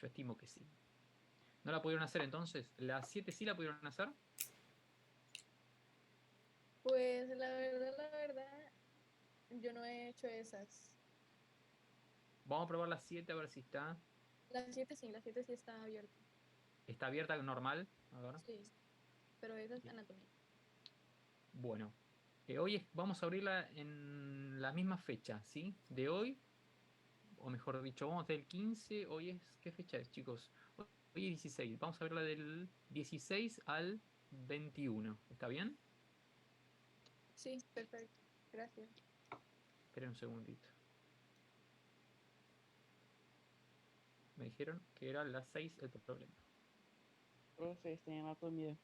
Yo estimo que sí. ¿No la pudieron hacer entonces? ¿La 7 sí la pudieron hacer? Pues la verdad, yo no he hecho esas. Vamos a probar la 7 a ver si está. La 7 sí está abierta. Está abierta normal. A ver. Sí, pero esa es Bien. anatomía. Bueno. Vamos a abrirla en la misma fecha, ¿sí? De hoy, o mejor dicho, vamos del 15. Hoy es, ¿qué fecha es, chicos? Hoy es 16. Vamos a abrirla del 16 al 21. ¿Está bien? Sí, perfecto. Gracias. Esperen un segundito. Me dijeron que era las 6 el problema. Profe, tem anatomia.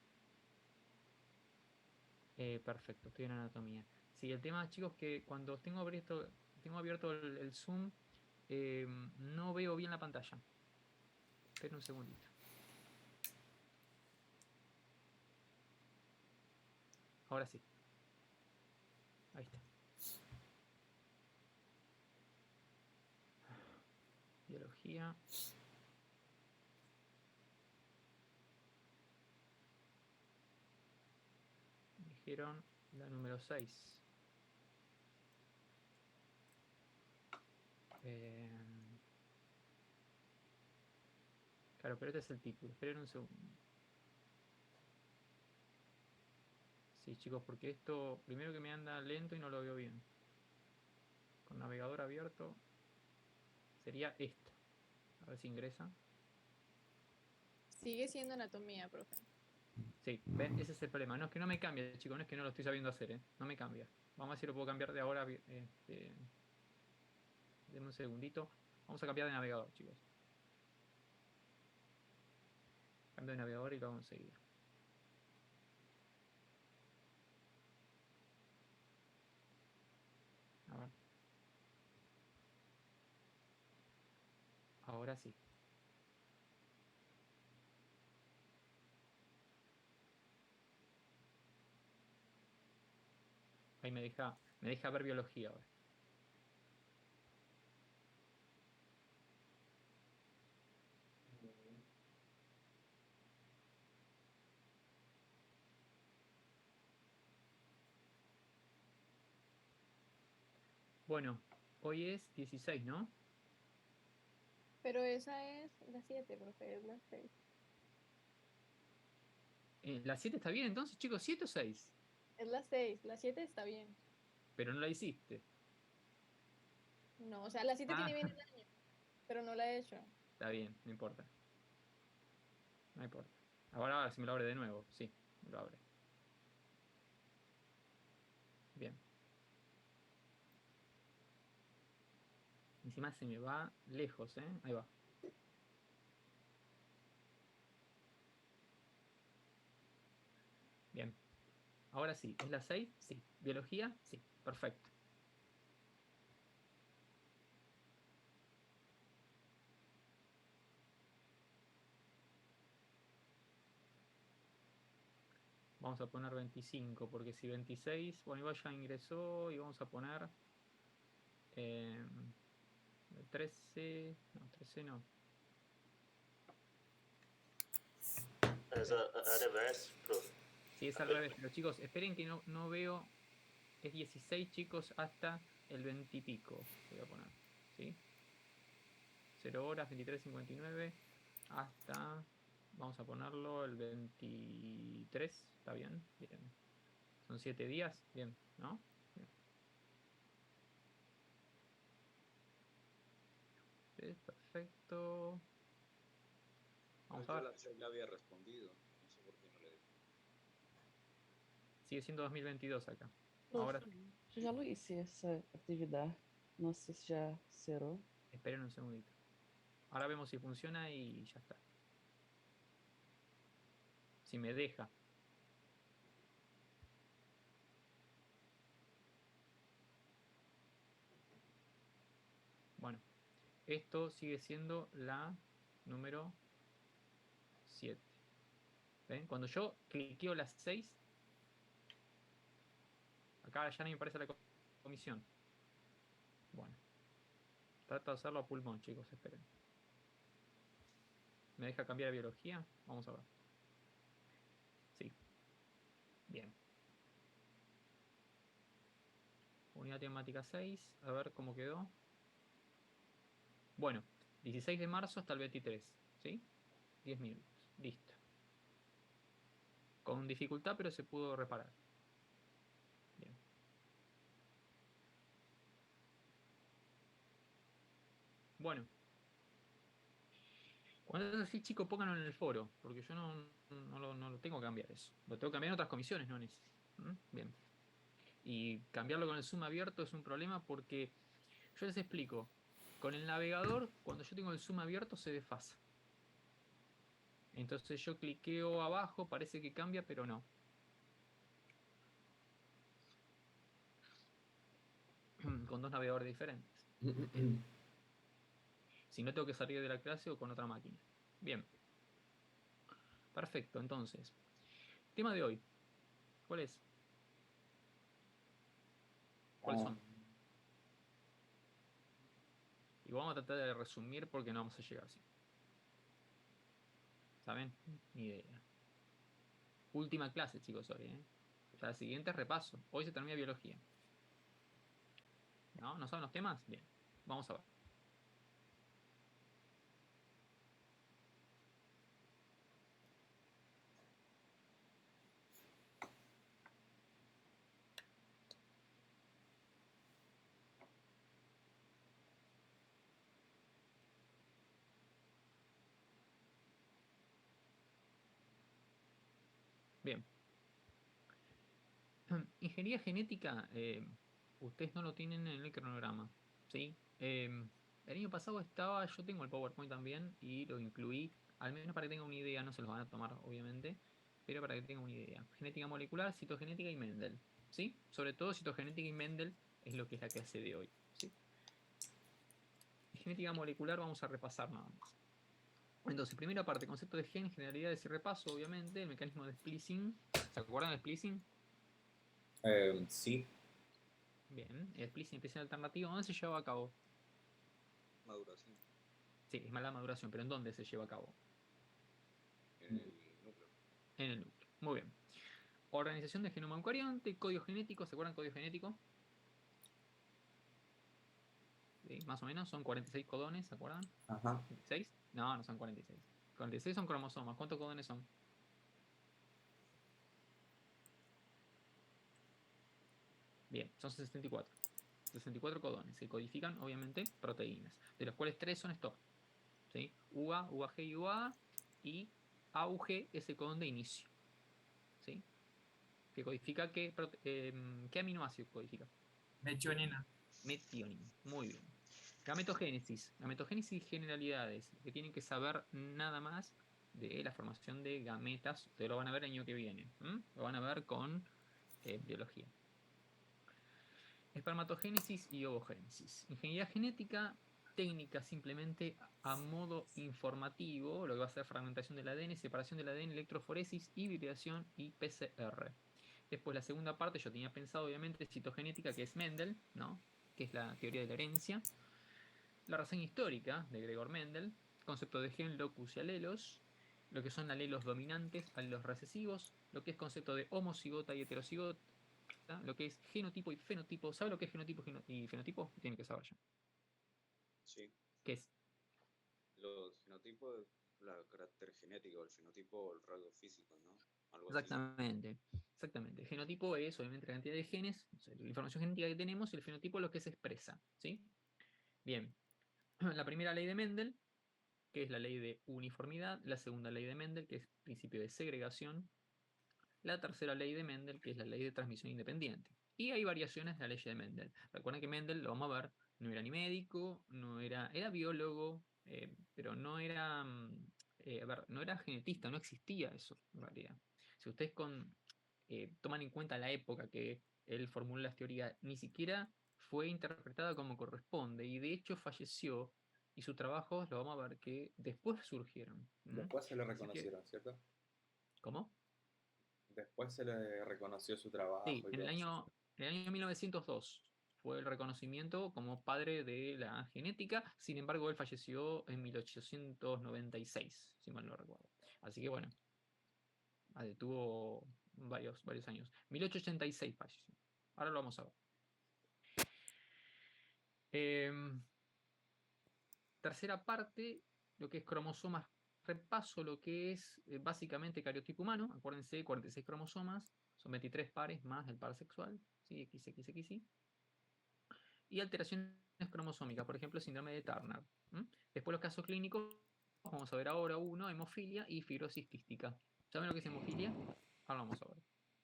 Perfecto, estoy en anatomía. Sí, el tema, chicos, que cuando tengo abierto el Zoom, no veo bien la pantalla. Esperen un segundito. Ahora sí, ahí está. Biología. Me dijeron la número 6. Claro, pero este es el título. Esperen un segundo. Sí, chicos, porque esto primero que me anda lento y no lo veo bien. Con navegador abierto sería esto. A ver si ingresa. Sigue siendo anatomía, profe. Sí, ¿ven? Ese es el problema. No es que no me cambie, chicos, no es que no lo estoy sabiendo hacer, ¿eh? No me cambia. Vamos a ver si lo puedo cambiar de ahora. Denme un segundito. Vamos a cambiar de navegador, chicos. Cambio de navegador y lo hago enseguida. A ver. Ahora sí. Ahí me deja ver biología ahora. Bueno, hoy es 16, ¿no? Pero esa es la 7, profe, es la 6. La 7 está bien, entonces, chicos, 7 o 6. Es la 6, la 7 está bien. Pero no la hiciste. No, o sea, la 7 tiene Ah, bien el año, pero no la he hecho. está bien, no importa. No importa. Ahora si me lo abre de nuevo. Sí, me lo abre. Bien. Encima se me va lejos, ¿eh? Ahí va. Bien. Ahora sí, ¿es la 6? Sí. ¿Biología? Sí. Perfecto. Vamos a poner 25, porque si 26, bueno, igual ya ingresó y vamos a poner eh, 13, no, 13 no. As a reverse proof. Sí, es al revés, pero chicos, esperen que no veo, es 16 chicos hasta el 20 y pico, voy a poner, ¿sí? 0 horas, 23:59, hasta, vamos a ponerlo el 23, ¿está bien? Bien. Son 7 días, bien, ¿no? Bien. Sí, perfecto. Pues Vamos a yo ver. le había respondido, no sé por qué no le dejó. Sigue siendo 2022 acá. Ahora Profe, eu já lo hice essa atividade. Não sei se já zerou. esperen un segundito. Ahora vemos si funciona y ya está. Si me deja. Bueno, esto sigue siendo la número 7. ¿Ven? Cuando yo cliqueo las 6, acá ya no me aparece la comisión. Bueno, trato de hacerlo a pulmón, chicos, esperen. ¿Me deja cambiar a biología? Vamos a ver. Sí. Bien. Unidad temática 6. A ver cómo quedó. Bueno, 16 de marzo hasta el 23. ¿Sí? 10 minutos. Listo. Con dificultad, pero se pudo reparar. Bien. Bueno. Cuando es así, chicos, pónganlo en el foro, porque yo no lo tengo que cambiar eso. Lo tengo que cambiar en otras comisiones, no en ese. Bien. Y cambiarlo con el zoom abierto es un problema porque yo les explico. Con el navegador, cuando yo tengo el zoom abierto, se desfasa. Entonces yo cliqueo abajo, parece que cambia, pero no. Con dos navegadores diferentes. Si no, tengo que salir de la clase o con otra máquina. Bien. Perfecto, entonces. Tema de hoy. ¿Cuál es? ¿Cuáles son? Y vamos a tratar de resumir porque no vamos a llegar así. ¿Saben? Ni idea. Última clase, chicos, hoy, ¿eh? O sea, la siguiente es repaso. Hoy se termina biología. ¿No? ¿No saben los temas? Bien. Vamos a ver. Bien. Ingeniería genética, ustedes no lo tienen en el cronograma, ¿sí? El año pasado estaba, yo tengo el PowerPoint también y lo incluí, al menos para que tengan una idea, no se los van a tomar obviamente, pero para que tengan una idea. Genética molecular, citogenética y Mendel, ¿sí? Sobre todo citogenética y Mendel es lo que es la clase de hoy, ¿sí? Genética molecular vamos a repasar nada más. Entonces, primera parte, concepto de gen, generalidades y repaso, obviamente, el mecanismo de splicing. ¿Se acuerdan del splicing? Sí. Bien, el splicing empieza en alternativa. ¿Dónde se lleva a cabo? Maduración Sí, es mala maduración, pero ¿en dónde se lleva a cabo? en el núcleo. En el núcleo. Muy bien. Organización de genoma eucarionte, código genético, ¿se acuerdan código genético? ¿Sí? Más o menos, son 46 codones, ¿se acuerdan? Ajá. ¿46? No, no son 46. 46 son cromosomas. ¿Cuántos codones son? Bien, son 64. 64 codones. Se codifican, obviamente, proteínas, de los cuales 3 son stop. ¿Sí? UA, UAG y UA. Y AUG es el codón de inicio. ¿Sí? Que codifica ¿qué aminoácido codifica? Metionina. Metionina. Muy bien. Gametogénesis. Gametogénesis y generalidades. Que tienen que saber nada más de la formación de gametas. Ustedes lo van a ver el año que viene. Lo van a ver con biología. Espermatogénesis y ovogénesis. Ingeniería genética, técnica simplemente a modo informativo, lo que va a ser fragmentación del ADN, separación del ADN, electroforesis, hibridación y PCR. Después la segunda parte yo tenía pensado obviamente citogenética, que es Mendel, ¿no? Que es la teoría de la herencia. La reseña histórica de Gregor Mendel, concepto de gen, locus y alelos, lo que son alelos dominantes, alelos recesivos, lo que es concepto de homocigota y heterocigota, lo que es genotipo y fenotipo. ¿Sabe lo que es genotipo y fenotipo? Tiene que saber ya. Sí. ¿Qué es? Los fenotipos, la carácter genético, el fenotipo, el rasgo físico, ¿no? Algo así. Exactamente. Exactamente. El genotipo es obviamente la cantidad de genes, o sea, la información genética que tenemos, y el fenotipo es lo que se expresa. ¿Sí? Bien. La primera ley de Mendel, que es la ley de uniformidad. La segunda ley de Mendel, que es principio de segregación. La tercera ley de Mendel, que es la ley de transmisión independiente. Y hay variaciones de la ley de Mendel. Recuerden que Mendel, lo vamos a ver, no era ni médico, era biólogo, pero no era, no era genetista, no existía eso en realidad. Si ustedes toman en cuenta la época que él formuló las teorías, ni siquiera fue interpretada como corresponde, y de hecho falleció, y sus trabajos, lo vamos a ver, que después surgieron. Después se le Así que, reconocieron, ¿cierto? ¿cómo? Después se le reconoció su trabajo Sí, y en el todo eso. año 1902 fue el reconocimiento como padre de la genética. Sin embargo, él falleció en 1896, si mal no recuerdo. Así que bueno, tuvo varios años. 1886 falleció. Ahora lo vamos a ver. Tercera parte, lo que es cromosomas. Repaso lo que es básicamente cariotipo humano. Acuérdense, 46 cromosomas. Son 23 pares más el par sexual. ¿Sí? XXXY. Y alteraciones cromosómicas, por ejemplo, síndrome de Turner. Después los casos clínicos, vamos a ver ahora uno, hemofilia y fibrosis quística. ¿Saben lo que es hemofilia? Ahora lo vamos a ver.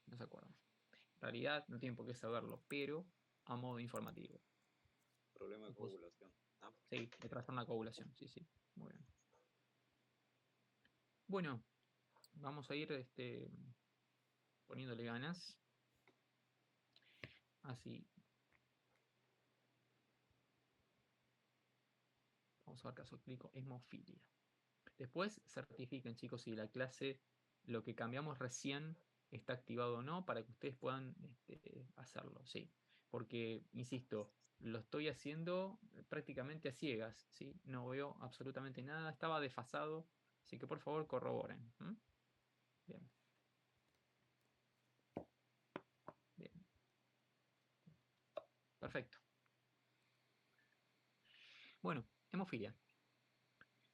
No se acuerdan. En realidad no tienen por qué saberlo, pero a modo informativo. Problema de coagulación. Sí, de trastorno de coagulación, sí. Muy bien. Bueno, vamos a ir poniéndole ganas. Así. Vamos a ver caso clínico, hemofilia. Después certifiquen, chicos, si la clase, lo que cambiamos recién, está activado o no, para que ustedes puedan hacerlo, sí. Porque, insisto, lo estoy haciendo prácticamente a ciegas, ¿sí? No veo absolutamente nada, estaba desfasado, así que por favor corroboren. Bien. Bien. Perfecto. Bueno, hemofilia.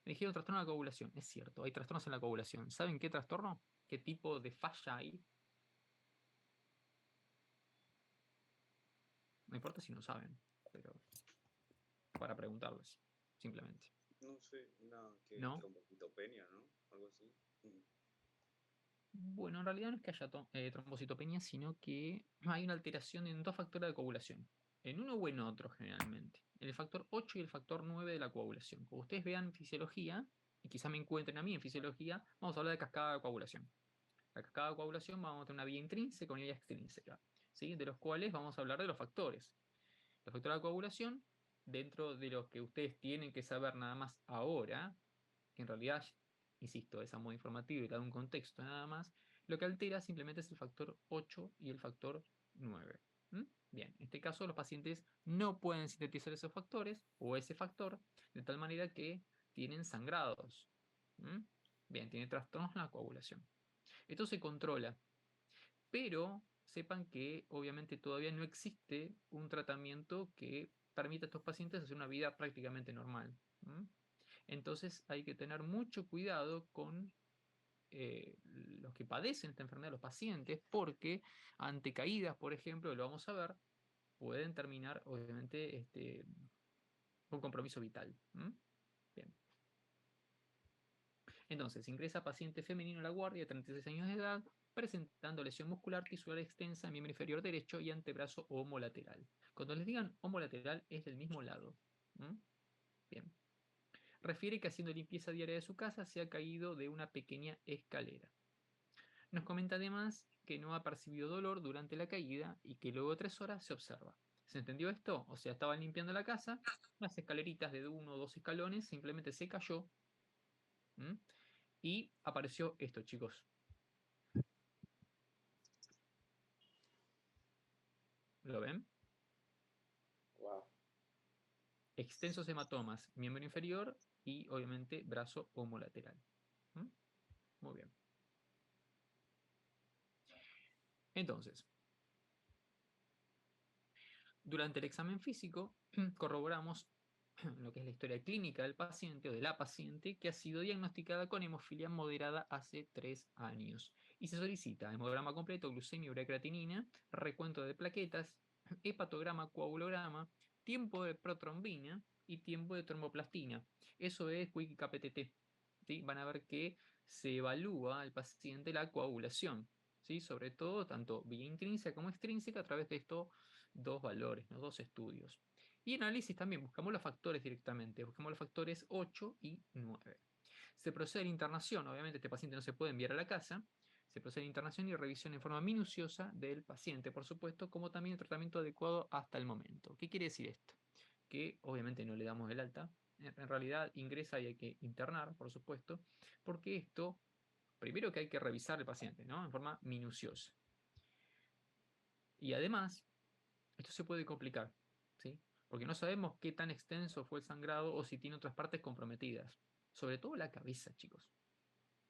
Me dijeron trastorno de la coagulación. Es cierto, hay trastornos en la coagulación. ¿Saben qué trastorno? ¿Qué tipo de falla hay? No importa si no saben, pero para preguntarles, simplemente. No sé, nada, que ¿No? trombocitopenia, ¿no? Algo así. Bueno, en realidad no es que haya trombocitopenia, sino que hay una alteración en dos factores de coagulación. En uno o en otro, generalmente. En el factor 8 y el factor 9 de la coagulación. Como ustedes vean fisiología, y quizá me encuentren a mí en fisiología, vamos a hablar de cascada de coagulación. La cascada de coagulación vamos a tener una vía intrínseca y una vía extrínseca, ¿sí? De los cuales vamos a hablar de los factores. Los factores de coagulación, dentro de los que ustedes tienen que saber nada más ahora, que en realidad, insisto, es a modo informativo y da un contexto nada más, lo que altera simplemente es el factor 8 y el factor 9. Bien, en este caso los pacientes no pueden sintetizar esos factores o ese factor de tal manera que tienen sangrados. Bien, tiene trastornos en la coagulación. Esto se controla, pero sepan que obviamente todavía no existe un tratamiento que permita a estos pacientes hacer una vida prácticamente normal. Entonces hay que tener mucho cuidado con los que padecen esta enfermedad, los pacientes, porque ante caídas, por ejemplo, lo vamos a ver, pueden terminar obviamente con compromiso vital. Bien. Entonces, ingresa paciente femenino a la guardia de 36 años de edad, presentando lesión muscular tisular extensa en miembro inferior derecho y antebrazo homolateral. Cuando les digan homolateral, es del mismo lado. Bien. Refiere que haciendo limpieza diaria de su casa se ha caído de una pequeña escalera. Nos comenta además que no ha percibido dolor durante la caída y que luego de 3 horas se observa. ¿Se entendió esto? O sea, estaban limpiando la casa, unas escaleritas de 1 o 2 escalones, simplemente se cayó. Y apareció esto, chicos. ¿Lo ven? Wow. Extensos hematomas, miembro inferior y obviamente brazo homolateral. Muy bien. Entonces, durante el examen físico corroboramos lo que es la historia clínica del paciente o de la paciente que ha sido diagnosticada con hemofilia moderada hace 3 años. Y se solicita hemograma completo, glucemia, urea creatinina, recuento de plaquetas, hepatograma, coagulograma, tiempo de protrombina y tiempo de tromboplastina. Eso es Quick KPTT. ¿Sí? Van a ver que se evalúa al paciente la coagulación, ¿sí? Sobre todo tanto vía intrínseca como extrínseca a través de estos dos valores, ¿no? Dos estudios. Y en análisis también buscamos los factores directamente, buscamos los factores 8 y 9. Se procede a la internación, obviamente este paciente no se puede enviar a la casa, se procede a la internación y revisión en forma minuciosa del paciente, por supuesto, como también el tratamiento adecuado hasta el momento. ¿Qué quiere decir esto? Que obviamente no le damos el alta, en realidad ingresa y hay que internar, por supuesto, porque esto, primero que hay que revisar el paciente, ¿no? En forma minuciosa. Y además, esto se puede complicar. Porque no sabemos qué tan extenso fue el sangrado o si tiene otras partes comprometidas. Sobre todo la cabeza, chicos.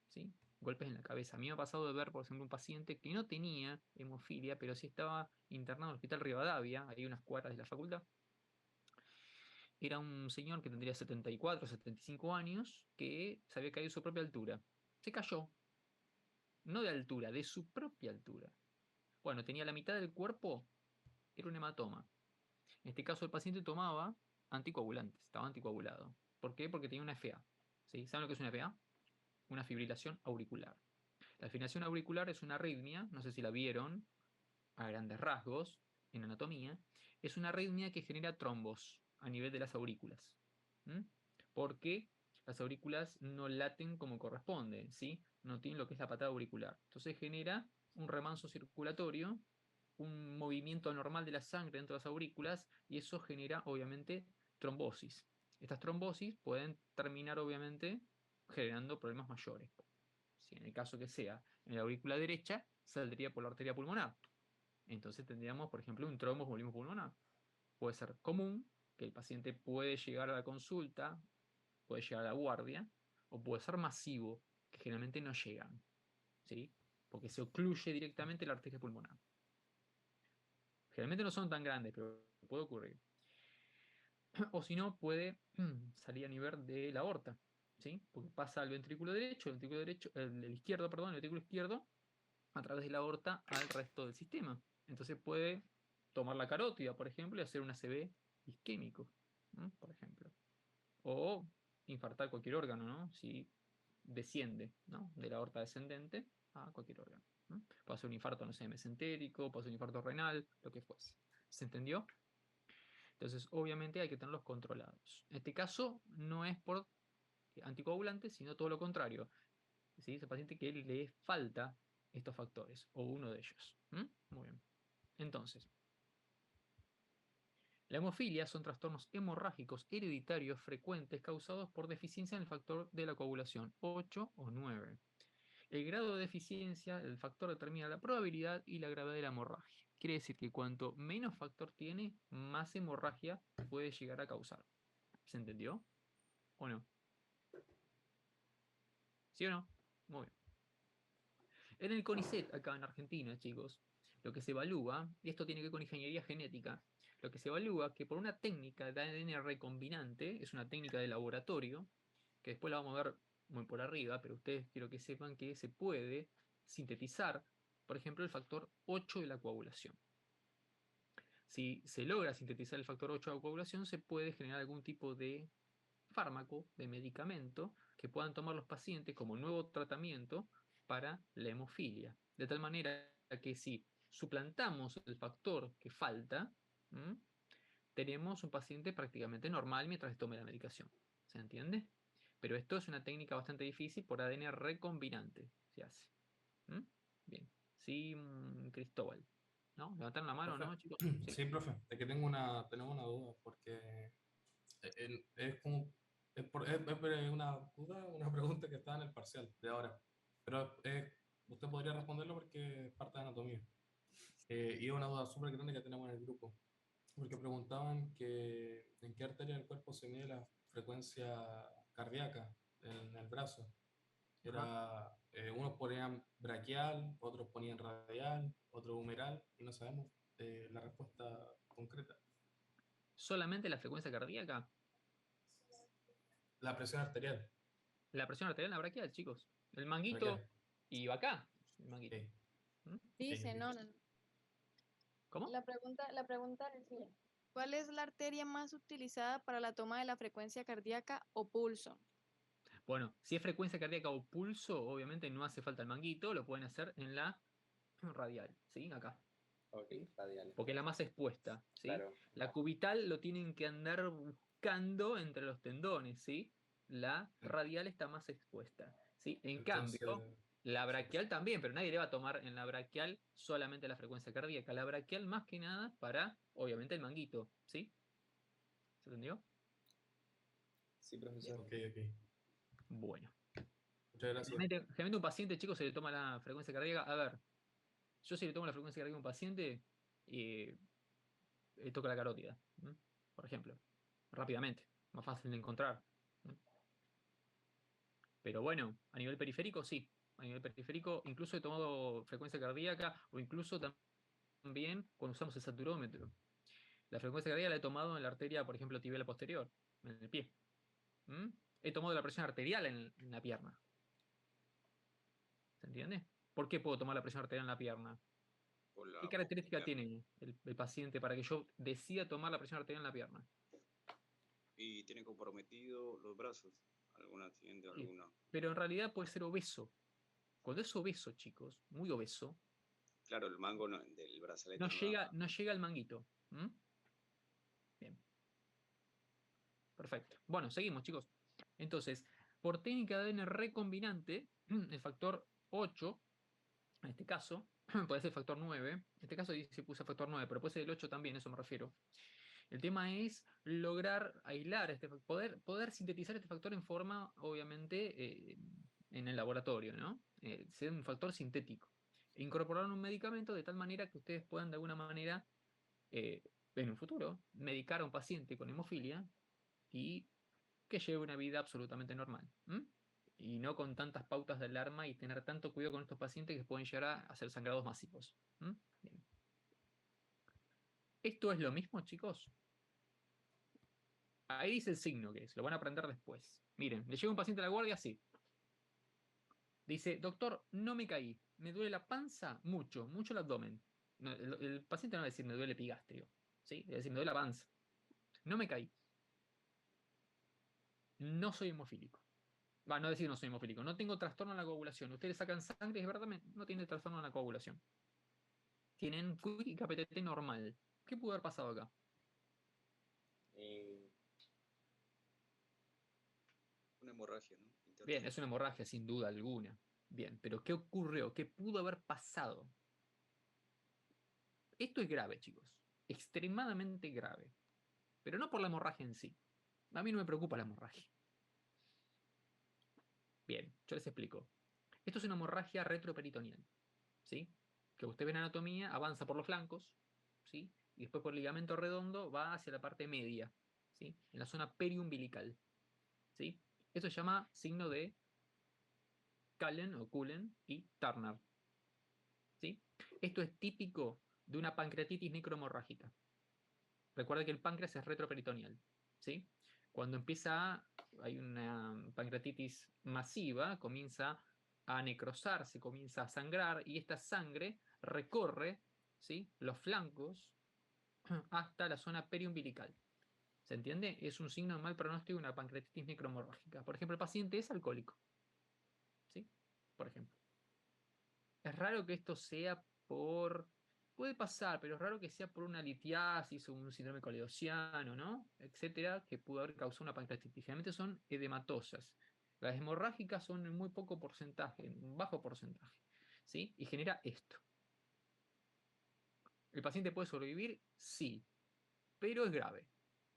¿Sí? Golpes en la cabeza. A mí me ha pasado de ver, por ejemplo, un paciente que no tenía hemofilia, pero sí estaba internado en el Hospital Rivadavia, ahí unas cuadras de la facultad. Era un señor que tendría 74, 75 años, que se había caído de su propia altura. Se cayó. No de altura, de su propia altura. Bueno, tenía la mitad del cuerpo, era un hematoma. En este caso el paciente tomaba anticoagulantes, estaba anticoagulado. ¿Por qué? Porque tenía una FA. ¿Sí? ¿Saben lo que es una FA? Una fibrilación auricular. La fibrilación auricular es una arritmia, no sé si la vieron, a grandes rasgos, en anatomía. Es una arritmia que genera trombos a nivel de las aurículas. ¿Mm? Porque las aurículas no laten como corresponde, ¿sí? No tienen lo que es la patada auricular. Entonces genera un remanso circulatorio, un movimiento anormal de la sangre dentro de las aurículas, y eso genera, obviamente, trombosis. Estas trombosis pueden terminar, obviamente, generando problemas mayores. Si en el caso que sea en la aurícula derecha, saldría por la arteria pulmonar. Entonces tendríamos, por ejemplo, un tromboembolismo pulmonar. Puede ser común, que el paciente puede llegar a la consulta, puede llegar a la guardia, o puede ser masivo, que generalmente no llegan, ¿sí? Porque se ocluye directamente la arteria pulmonar. Generalmente no son tan grandes, pero puede ocurrir. O si no, puede salir a nivel de la aorta, ¿sí? Porque pasa al ventrículo derecho, el izquierdo, perdón, el ventrículo izquierdo, a través de la aorta al resto del sistema. Entonces puede tomar la carótida, por ejemplo, y hacer un ACV isquémico, ¿no? Por ejemplo. O infartar cualquier órgano, ¿no? Si desciende, ¿no? De la aorta descendente a cualquier órgano, ¿no? Puede ser un infarto, no sé, mesentérico, puede ser un infarto renal, lo que fuese. ¿Se entendió? Entonces, obviamente hay que tenerlos controlados. En este caso, no es por anticoagulante, sino todo lo contrario. ¿Sí? Ese paciente que le falta estos factores, o uno de ellos. Muy bien. Entonces, la hemofilia son trastornos hemorrágicos hereditarios frecuentes causados por deficiencia en el factor de la coagulación, 8 o 9. El grado de deficiencia del factor determina la probabilidad y la gravedad de la hemorragia. Quiere decir que cuanto menos factor tiene, más hemorragia puede llegar a causar. ¿Se entendió? ¿O no? ¿Sí o no? Muy bien. En el CONICET, acá en Argentina, chicos, lo que se evalúa, y esto tiene que ver con ingeniería genética, lo que se evalúa que por una técnica de ADN recombinante, es una técnica de laboratorio, que después la vamos a ver muy por arriba, pero ustedes quiero que sepan que se puede sintetizar, por ejemplo, el factor 8 de la coagulación. Si se logra sintetizar el factor 8 de la coagulación, se puede generar algún tipo de fármaco, de medicamento, que puedan tomar los pacientes como nuevo tratamiento para la hemofilia. De tal manera que si suplantamos el factor que falta, tenemos un paciente prácticamente normal mientras tome la medicación. ¿Se entiende? Pero esto es una técnica bastante difícil por ADN recombinante. Se hace. Bien. Sí, Cristóbal. ¿No? ¿Levantaron la mano, Profe. no, chicos? Sí. Sí, profe, es que tenemos una duda, porque es como, es una duda, una pregunta que está en el parcial de ahora, pero usted podría responderlo porque es parte de anatomía. Y es una duda súper grande que tenemos en el grupo, porque preguntaban que en qué arteria del cuerpo se mide la frecuencia cardíaca en el brazo. Era, unos ponían braquial, otros ponían radial, otros humeral, y no sabemos la respuesta concreta. Solamente la frecuencia cardíaca. La presión arterial. La presión arterial en la braquial, chicos. El manguito Braquial. y va acá. El manguito. Ok, Dice, ok. no, no, no. ¿Cómo? La pregunta decía, ¿Cuál es la arteria más utilizada para la toma de la frecuencia cardíaca o pulso? Bueno, si es frecuencia cardíaca o pulso, obviamente no hace falta el manguito, lo pueden hacer en la radial, ¿sí? Acá. Ok, radiales. Porque es la más expuesta, ¿sí? Claro. La cubital lo tienen que andar buscando entre los tendones, ¿sí? La radial está más expuesta, ¿sí? En Entonces, cambio, la braquial también, pero nadie le va a tomar en la braquial solamente la frecuencia cardíaca. La braquial más que nada para, obviamente, el manguito, ¿sí? ¿Se entendió? Sí, profesor. ok. Bueno. Muchas gracias. Generalmente un paciente, chicos, se le toma la frecuencia cardíaca. A ver, yo si le tomo la frecuencia cardíaca a un paciente, toco la carótida. por ejemplo, rápidamente, más fácil de encontrar. Pero bueno, a nivel periférico sí. A nivel periférico incluso he tomado frecuencia cardíaca o incluso también cuando usamos el saturómetro. La frecuencia cardíaca la he tomado en la arteria, por ejemplo, tibial posterior, en el pie. He tomado la presión arterial en la pierna. ¿Se entiende? ¿Por qué puedo tomar la presión arterial en la pierna? Por ¿Qué la característica bombilla. tiene el paciente para que yo decida tomar la presión arterial en la pierna? Y tiene comprometido los brazos. Algún accidente, Sí, alguna. pero en realidad puede ser obeso. Cuando es obeso, chicos, muy obeso, Claro, el mango del brazalete no da. no llega al manguito. Bien, perfecto. Bueno, seguimos, chicos. Entonces, por técnica de ADN recombinante, el factor 8, en este caso, puede ser el factor 9. En este caso se puso factor 9, pero puede ser el 8 también, eso me refiero. El tema es lograr aislar, poder sintetizar este factor en forma, obviamente, en el laboratorio, ¿no? Ser un factor sintético. E incorporar un medicamento de tal manera que ustedes puedan, de alguna manera, en un futuro, medicar a un paciente con hemofilia y que lleve una vida absolutamente normal. Y no con tantas pautas de alarma y tener tanto cuidado con estos pacientes que pueden llegar a ser sangrados masivos. Bien. ¿Esto es lo mismo, chicos? Ahí dice el signo que es, lo van a aprender después. Miren, le llega un paciente a la guardia así. Dice, doctor, no me caí, me duele la panza mucho, mucho el abdomen. No, el paciente no va a decir me duele epigastrio, ¿sí? Va a decir me duele la panza. No me caí. No soy hemofílico. Va, no decir no soy hemofílico, no tengo trastorno en la coagulación. Ustedes sacan sangre y es verdad, no tiene trastorno en la coagulación. Tienen quick y KPTT normal. ¿Qué pudo haber pasado acá? Una hemorragia, ¿no? Interna. Bien, es una hemorragia sin duda alguna. Bien, pero ¿qué ocurrió? ¿Qué pudo haber pasado? Esto es grave, chicos. Extremadamente grave. Pero no por la hemorragia en sí. A mí no me preocupa la hemorragia. Bien, yo les explico. Esto es una hemorragia retroperitoneal. ¿Sí? Que usted ve en anatomía, avanza por los flancos, ¿sí? Y después por el ligamento redondo va hacia la parte media, ¿sí? En la zona periumbilical, ¿sí? Eso se llama signo de Cullen o Cullen y Turner, ¿sí? Esto es típico de una pancreatitis necrohemorrágica. Recuerda que el páncreas es retroperitoneal, ¿sí? Cuando hay una pancreatitis masiva, comienza a necrosarse, comienza a sangrar y esta sangre recorre, ¿sí?, los flancos hasta la zona periumbilical. ¿Se entiende? Es un signo de mal pronóstico de una pancreatitis necrohemorrágica. Por ejemplo, el paciente es alcohólico, ¿sí? Por ejemplo. Es raro que esto sea por... Puede pasar, pero es raro que sea por una litiasis o un síndrome coledossiano, ¿no? Etcétera, que pudo haber causado una pancreatitis. Generalmente son edematosas. Las hemorrágicas son en muy poco porcentaje, en un bajo porcentaje, ¿sí? Y genera esto. ¿El paciente puede sobrevivir? Sí, pero es grave,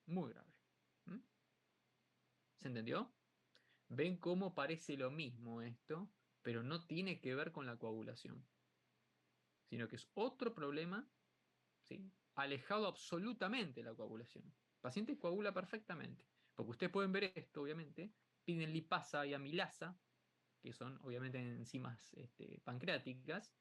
muy grave. ¿Se entendió? ¿Ven cómo parece lo mismo esto, pero no tiene que ver con la coagulación? Sino que es otro problema, ¿sí?, alejado absolutamente de la coagulación. El paciente coagula perfectamente. Porque ustedes pueden ver esto, obviamente, piden lipasa y amilasa, que son obviamente enzimas pancreáticas.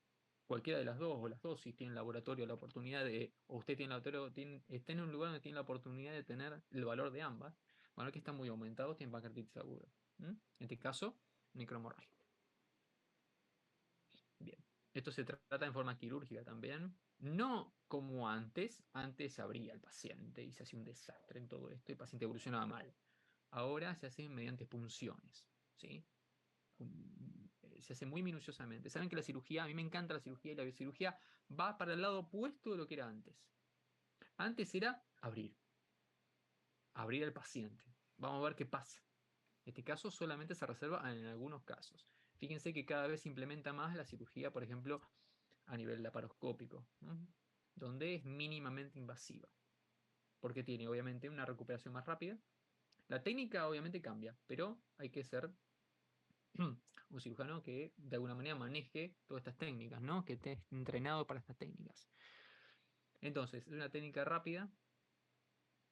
Cualquiera de las dos, o las dos, si tienen laboratorio la oportunidad de, o usted tiene laboratorio, está en un lugar donde tiene la oportunidad de tener el valor de ambas. Bueno, que están muy aumentados, tienen pancreatitis aguda. En este caso, necrohemorragia. Bien. Esto se trata en forma quirúrgica también. No como antes. Antes se abría el paciente y se hacía un desastre en todo esto y el paciente evolucionaba mal. Ahora se hace mediante punciones, ¿sí? Se hace muy minuciosamente. Saben que la cirugía, a mí me encanta la cirugía y la cirugía va para el lado opuesto de lo que era antes. Antes era abrir al paciente. Vamos a ver qué pasa. En este caso solamente se reserva en algunos casos. Fíjense que cada vez se implementa más la cirugía, por ejemplo, a nivel laparoscópico, donde es mínimamente invasiva, porque tiene obviamente una recuperación más rápida. La técnica obviamente cambia, pero hay que ser un cirujano que de alguna manera maneje todas estas técnicas, ¿no? Que esté entrenado para estas técnicas. Entonces, es una técnica rápida,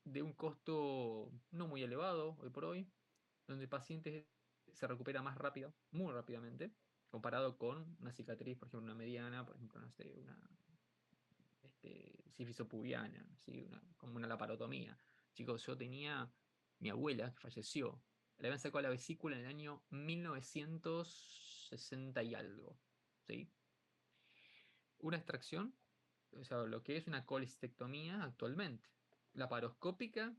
de un costo no muy elevado hoy por hoy, donde el paciente se recupera más rápido, muy rápidamente, comparado con una cicatriz, por ejemplo, una mediana, por ejemplo, no sé, una sífilis pubiana, ¿sí? Como una laparotomía. Chicos, yo tenía mi abuela que falleció, le habían sacado la vesícula en el año 1960 y algo, ¿sí? Una extracción, o sea, lo que es una colistectomía actualmente. Laparoscópica,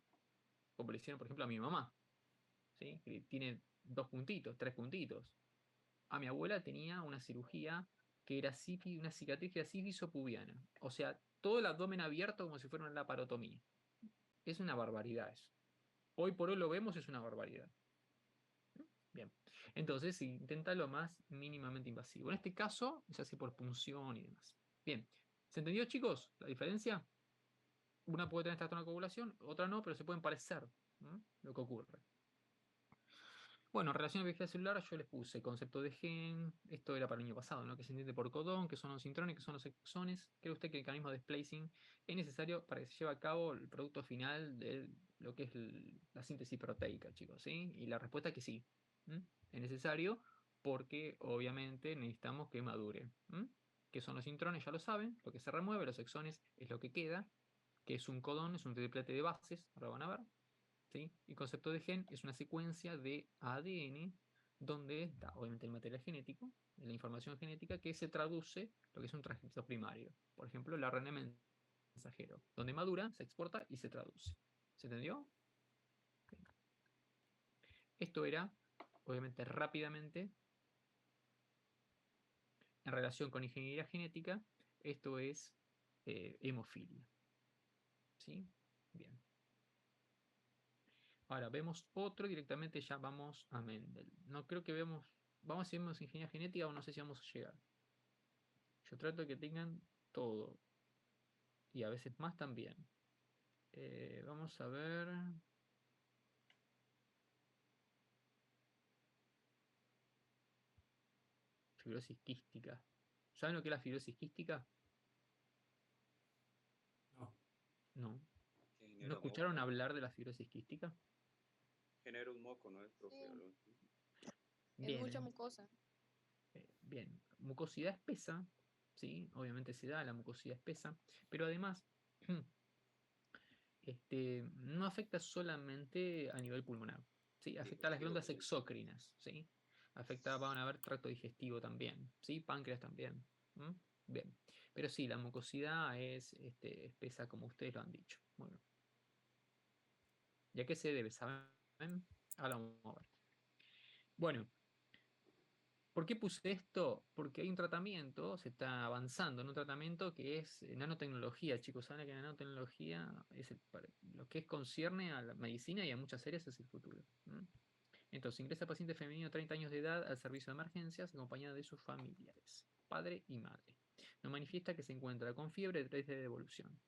como le hicieron, por ejemplo, a mi mamá, ¿sí? Que tiene 2 puntitos, 3 puntitos. A mi abuela tenía una cirugía que era una cicatriz que era sífilis-pubiana. O sea, todo el abdomen abierto como si fuera una laparotomía. Es una barbaridad eso. Hoy por hoy lo vemos, es una barbaridad. Bien. Entonces, intenta lo más mínimamente invasivo. En este caso, se hace por punción y demás. Bien. ¿Se entendió, chicos? La diferencia. Una puede tener trastorno de coagulación, otra no, pero se pueden parecer, ¿no? Lo que ocurre. Bueno, en relación a biología celular, yo les puse concepto de gen, esto era para el año pasado, ¿no? Que se entiende por codón, que son los intrones, que son los exones. ¿Cree usted que el mecanismo de splicing es necesario para que se lleve a cabo el producto final de lo que es la síntesis proteica, chicos? ¿Sí? Y la respuesta es que sí. Es necesario porque obviamente necesitamos que madure. ¿Qué son los intrones? Ya lo saben, lo que se remueve, los exones es lo que queda, que es un codón, es un triplete de bases, ahora van a ver. ¿Sí? Y concepto de gen es una secuencia de ADN donde está obviamente el material genético, la información genética que se traduce lo que es un transcriptor primario. Por ejemplo, el ARN mensajero, donde madura, se exporta y se traduce. ¿Se entendió? Okay. Esto era, obviamente, rápidamente, en relación con ingeniería genética, esto es hemofilia. ¿Sí? Bien. Ahora, vemos otro, directamente ya vamos a Mendel. No creo que vemos, vamos a ver si vemos ingeniería genética o no sé si vamos a llegar. Yo trato de que tengan todo. Y a veces más también. Vamos a ver. Fibrosis quística. ¿Saben lo que es la fibrosis quística? No. No. Que ¿No genera escucharon moco. hablar de la fibrosis quística? Genera un moco, ¿no es, profe? Sí. Algo así. Es Bien, mucha mucosa. bien. Mucosidad espesa, ¿sí? Obviamente se da la mucosidad espesa, pero además no afecta solamente a nivel pulmonar, ¿sí? Afecta a las glándulas exócrinas, ¿sí? Afecta, van a ver, tracto digestivo también, ¿sí? Páncreas también. Bien. Pero sí, la mucosidad es espesa como ustedes lo han dicho. Bueno. ¿Y a qué se debe? ¿Saben? Ahora vamos a ver. Bueno, ¿por qué puse esto? Porque hay un tratamiento, se está avanzando en un tratamiento que es nanotecnología, chicos. Saben que la nanotecnología es lo que concierne a la medicina y a muchas áreas es el futuro. Entonces, ingresa paciente femenino de 30 años de edad al servicio de emergencias acompañado de sus familiares, padre y madre. Nos manifiesta que se encuentra con fiebre de 3D de evolución.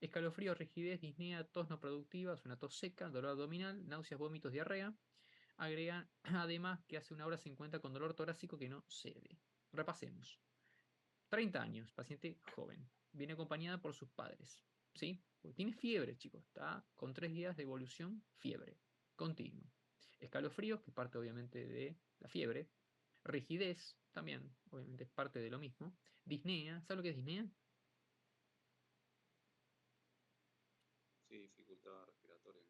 Escalofríos, rigidez, disnea, tos no productiva, una tos seca, dolor abdominal, náuseas, vómitos, diarrea. Agregan además que hace una hora se encuentra con dolor torácico que no cede. Repasemos. 30 años, paciente joven. Viene acompañada por sus padres. ¿Sí? Porque tiene fiebre, chicos. Está con 3 días de evolución, fiebre. Continuo. Escalofríos, que parte obviamente de la fiebre. Rigidez, también, obviamente es parte de lo mismo. Disnea, ¿sabes lo que es disnea? Sí, dificultad respiratoria.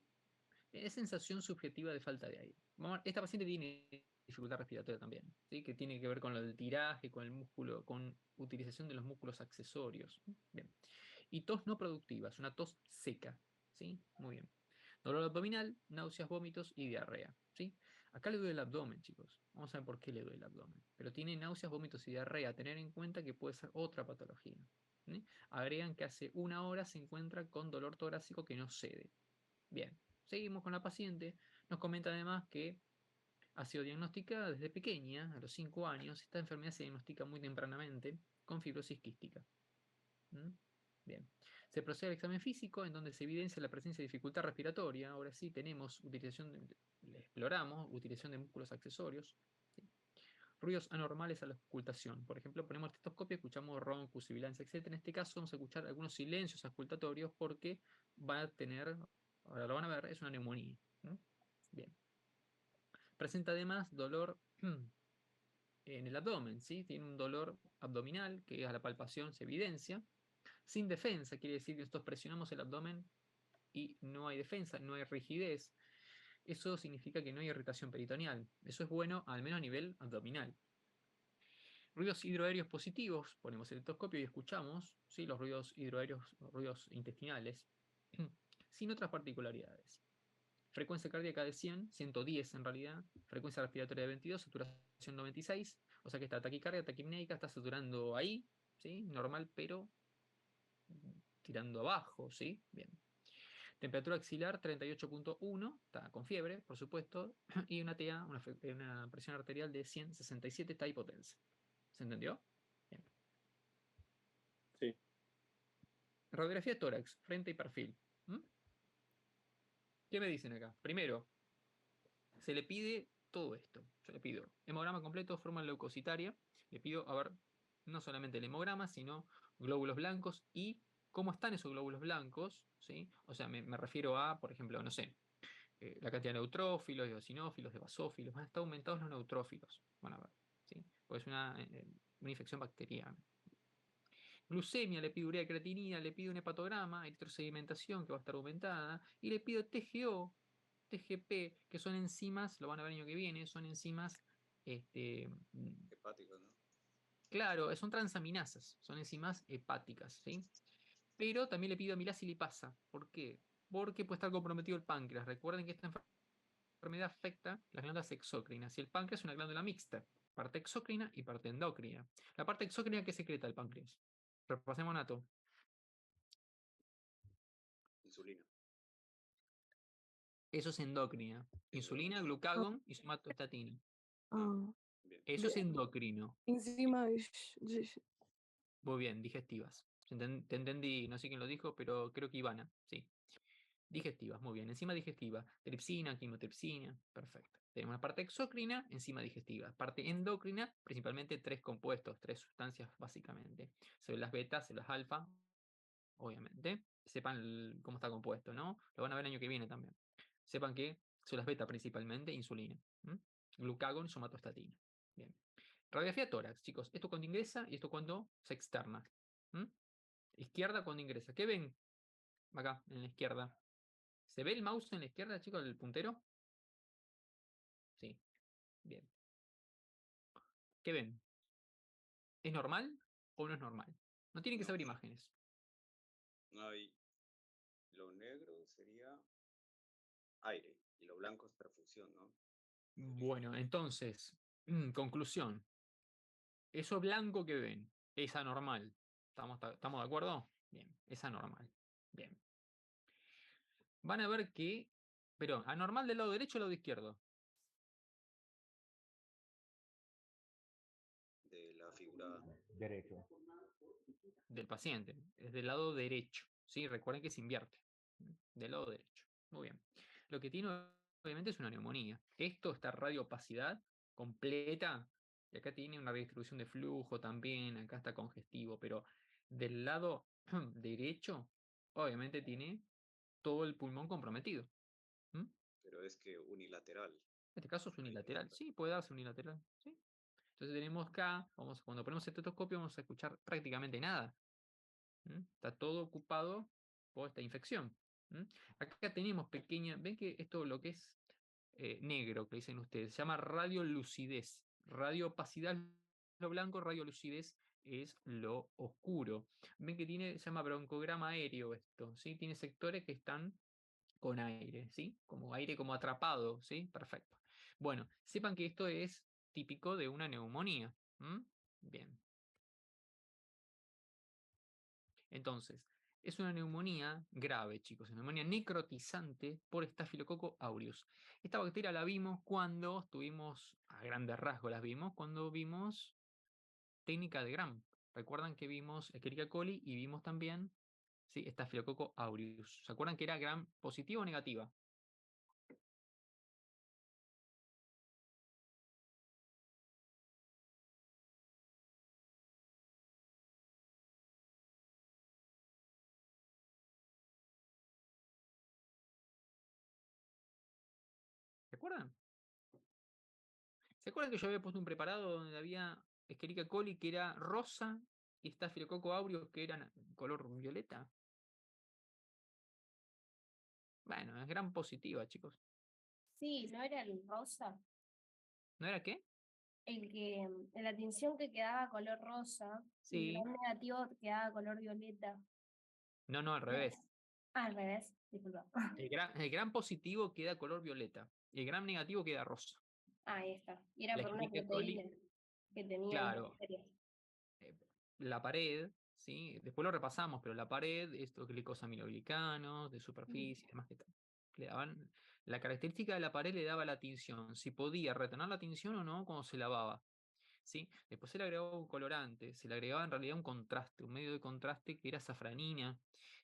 Es sensación subjetiva de falta de aire. Esta paciente tiene dificultad respiratoria también, ¿sí? Que tiene que ver con lo del tiraje, con el músculo, con utilización de los músculos accesorios. Bien. Y tos no productiva, es una tos seca. ¿Sí? Muy bien. Dolor abdominal, náuseas, vómitos y diarrea. ¿Sí? Acá le duele el abdomen, chicos. Vamos a ver por qué le duele el abdomen. Pero tiene náuseas, vómitos y diarrea. Tener en cuenta que puede ser otra patología. ¿Sí? Agregan que hace una hora se encuentra con dolor torácico que no cede. Bien. Seguimos con la paciente. Nos comenta además que ha sido diagnosticada desde pequeña, a los 5 años. Esta enfermedad se diagnostica muy tempranamente con fibrosis quística. Bien. Se procede al examen físico en donde se evidencia la presencia de dificultad respiratoria. Ahora sí tenemos exploramos utilización de músculos accesorios. ¿Sí? Ruidos anormales a la ocultación. Por ejemplo, ponemos el estetoscopio, escuchamos roncos, sibilancia, etc. En este caso vamos a escuchar algunos silencios auscultatorios porque va a tener ahora lo van a ver, es una neumonía. Bien. Presenta además dolor en el abdomen, ¿sí? Tiene un dolor abdominal que a la palpación se evidencia. Sin defensa, quiere decir que nosotros presionamos el abdomen y no hay defensa, no hay rigidez. Eso significa que no hay irritación peritoneal. Eso es bueno, al menos a nivel abdominal. Ruidos hidroaéreos positivos, ponemos el estetoscopio y escuchamos, ¿sí? Los ruidos hidroaéreos, ruidos intestinales, sin otras particularidades. Frecuencia cardíaca de 100, 110 en realidad, frecuencia respiratoria de 22, saturación 96, o sea que esta taquicardia, taquipnéica está saturando ahí, ¿sí? Normal, pero tirando abajo, ¿sí? Bien. Temperatura axilar 38.1, está con fiebre, por supuesto, y una TA, una presión arterial de 167, está hipotensa. ¿Se entendió? Bien. Sí. Radiografía tórax, frente y perfil. ¿Qué me dicen acá? Primero, se le pide todo esto. Yo le pido hemograma completo, forma leucocitaria. Le pido, a ver, no solamente el hemograma, sino glóbulos blancos y cómo están esos glóbulos blancos, ¿sí? O sea, me refiero a, por ejemplo, no sé, la cantidad de neutrófilos, de eosinófilos, de basófilos. Van a estar aumentados los neutrófilos. Van a ver, ¿sí? Pues es una infección bacteriana. Glucemia, le pido urea de creatinina, le pido un hepatograma, eritrosedimentación que va a estar aumentada, y le pido TGO, TGP, que son enzimas, lo van a ver el año que viene, son enzimas, Hepáticos, ¿no? claro, son transaminasas, son enzimas hepáticas, ¿sí? Pero también le pido amilasa y lipasa. ¿Por qué? Porque puede estar comprometido el páncreas. Recuerden que esta enfermedad afecta las glándulas exócrinas, y el páncreas es una glándula mixta, parte exócrina y parte endocrina. La parte exócrina, ¿qué secreta el páncreas? Repasemos, Nato. Insulina. Eso es endocrina. Insulina, glucagón y somatostatina. Bien. Eso es endocrino. Enzimas. Muy bien, digestivas. Te entendí, no sé quién lo dijo, pero creo que Ivana, sí. Digestivas, muy bien. Enzima digestiva, tripsina, quimotripsina, perfecto. Tenemos la parte exócrina, enzima digestiva. Parte endocrina, principalmente 3 compuestos, 3 sustancias básicamente. Células beta, células alfa, obviamente. Sepan cómo está compuesto, ¿no? Lo van a ver el año que viene también. Sepan que células beta principalmente, insulina. Glucagón, somatostatina. Bien. Radiografía tórax, chicos. Esto cuando ingresa y esto cuando se externa. Izquierda cuando ingresa. ¿Qué ven? Acá, en la izquierda. ¿Se ve el mouse en la izquierda, chicos, el puntero? Sí. Bien. ¿Qué ven? ¿Es normal o no es normal? No tienen que No. saber imágenes. No hay. Lo negro sería aire y lo blanco es perfusión, ¿no? Bueno, entonces, conclusión. Eso blanco que ven es anormal. ¿Estamos de acuerdo? Bien, es anormal. Bien. Van a ver que, pero anormal del lado derecho o del lado izquierdo. De la figura. Derecho. Del paciente, es del lado derecho. ¿Sí? Recuerden que se invierte. Del lado derecho. Muy bien. Lo que tiene obviamente es una neumonía. Esto está radiopacidad completa. Y acá tiene una redistribución de flujo también. Acá está congestivo. Pero del lado derecho, obviamente tiene todo el pulmón comprometido. Pero es que unilateral. En este caso es unilateral. Sí, puede darse unilateral. ¿Sí? Entonces tenemos acá, cuando ponemos el estetoscopio vamos a escuchar prácticamente nada. Está todo ocupado por esta infección. Acá tenemos pequeña, ven que esto lo que es negro, que dicen ustedes, se llama radiolucidez. Radioopacidad es lo blanco, radiolucidez es lo oscuro. Ven que se llama broncograma aéreo esto, ¿sí? Tiene sectores que están con aire, ¿sí? Como aire como atrapado, ¿sí? Perfecto. Bueno, sepan que esto es típico de una neumonía. Bien. Entonces, es una neumonía grave, chicos, una neumonía necrotizante por Staphylococcus aureus. Esta bacteria la vimos cuando estuvimos, a grandes rasgos las vimos, cuando vimos técnica de Gram. Recuerdan que vimos Escherichia coli y vimos también, ¿sí? Staphylococcus aureus. ¿Se acuerdan que era Gram positiva o negativa? acuerdan? ¿Se acuerdan que yo había puesto un preparado donde había Escherichia coli que era rosa y Staphylococcus aureus que eran color violeta? Bueno, es gran positiva, chicos. Sí, ¿no era el rosa? ¿No era qué? El que, en la tinción que quedaba color rosa, y el Sí. gram negativo quedaba color violeta. No, no, al revés. Ah, al revés, disculpa. El gran positivo queda color violeta y el gran negativo queda rosa. Ahí está. Y era La por una Escherichia coli, proteína que tenía las claro, bacterias. la pared, ¿sí? Después lo repasamos, pero la pared, estos glicosaminoglicanos de superficie, demás que tal. Le daban, la característica de la pared le daba la tinción, si podía retener la tinción o no cuando se lavaba. ¿Sí? Después se le agregaba un colorante, se le agregaba en realidad un contraste, un medio de contraste que era safranina,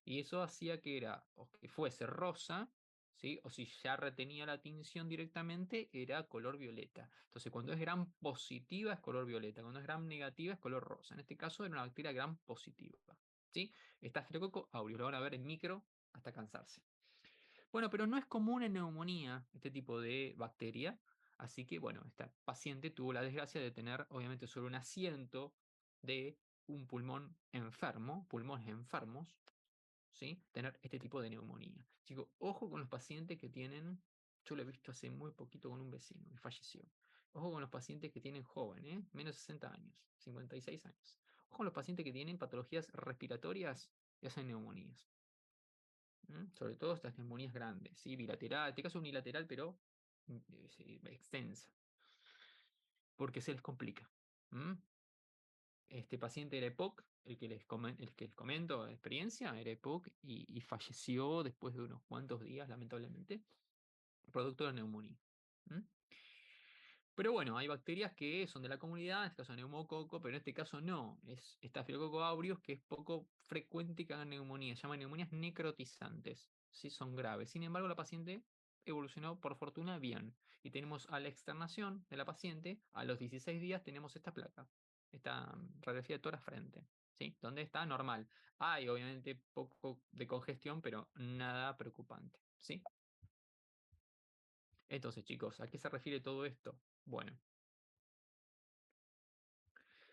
y eso hacía que era, o que fuese rosa, ¿sí? O si ya retenía la tinción directamente, era color violeta. Entonces, cuando es gram positiva es color violeta, cuando es gram negativa es color rosa. En este caso era una bacteria gram positiva, ¿sí? Staphylococcus aureus, lo van a ver en micro hasta cansarse. Bueno, pero no es común en neumonía este tipo de bacteria, así que bueno, esta paciente tuvo la desgracia de tener obviamente sobre un asiento de un pulmón enfermo, pulmones enfermos, ¿sí? Tener este tipo de neumonía. Chicos, ojo con los pacientes que tienen, yo lo he visto hace muy poquito con un vecino y falleció. Ojo con los pacientes que tienen joven, menos de 60 años, 56 años. Ojo con los pacientes que tienen patologías respiratorias y hacen neumonías. Sobre todo estas neumonías grandes, ¿sí? Bilateral, en este caso unilateral, pero extensa, porque se les complica. Este paciente era EPOC, el que les comento de experiencia, era EPOC y falleció después de unos cuantos días, lamentablemente, producto de la neumonía. Pero bueno, hay bacterias que son de la comunidad, en este caso neumococo, pero en este caso no, es Staphylococcus aureus, que es poco frecuente que hagan neumonía, se llaman neumonías necrotizantes, ¿sí? Son graves. Sin embargo, la paciente evolucionó por fortuna bien. Y tenemos a la externación de la paciente, a los 16 días tenemos esta placa, esta radiografía de tórax frente, ¿sí? Donde está normal. Hay obviamente poco de congestión, pero nada preocupante, ¿sí? Entonces, chicos, ¿a qué se refiere todo esto? Bueno,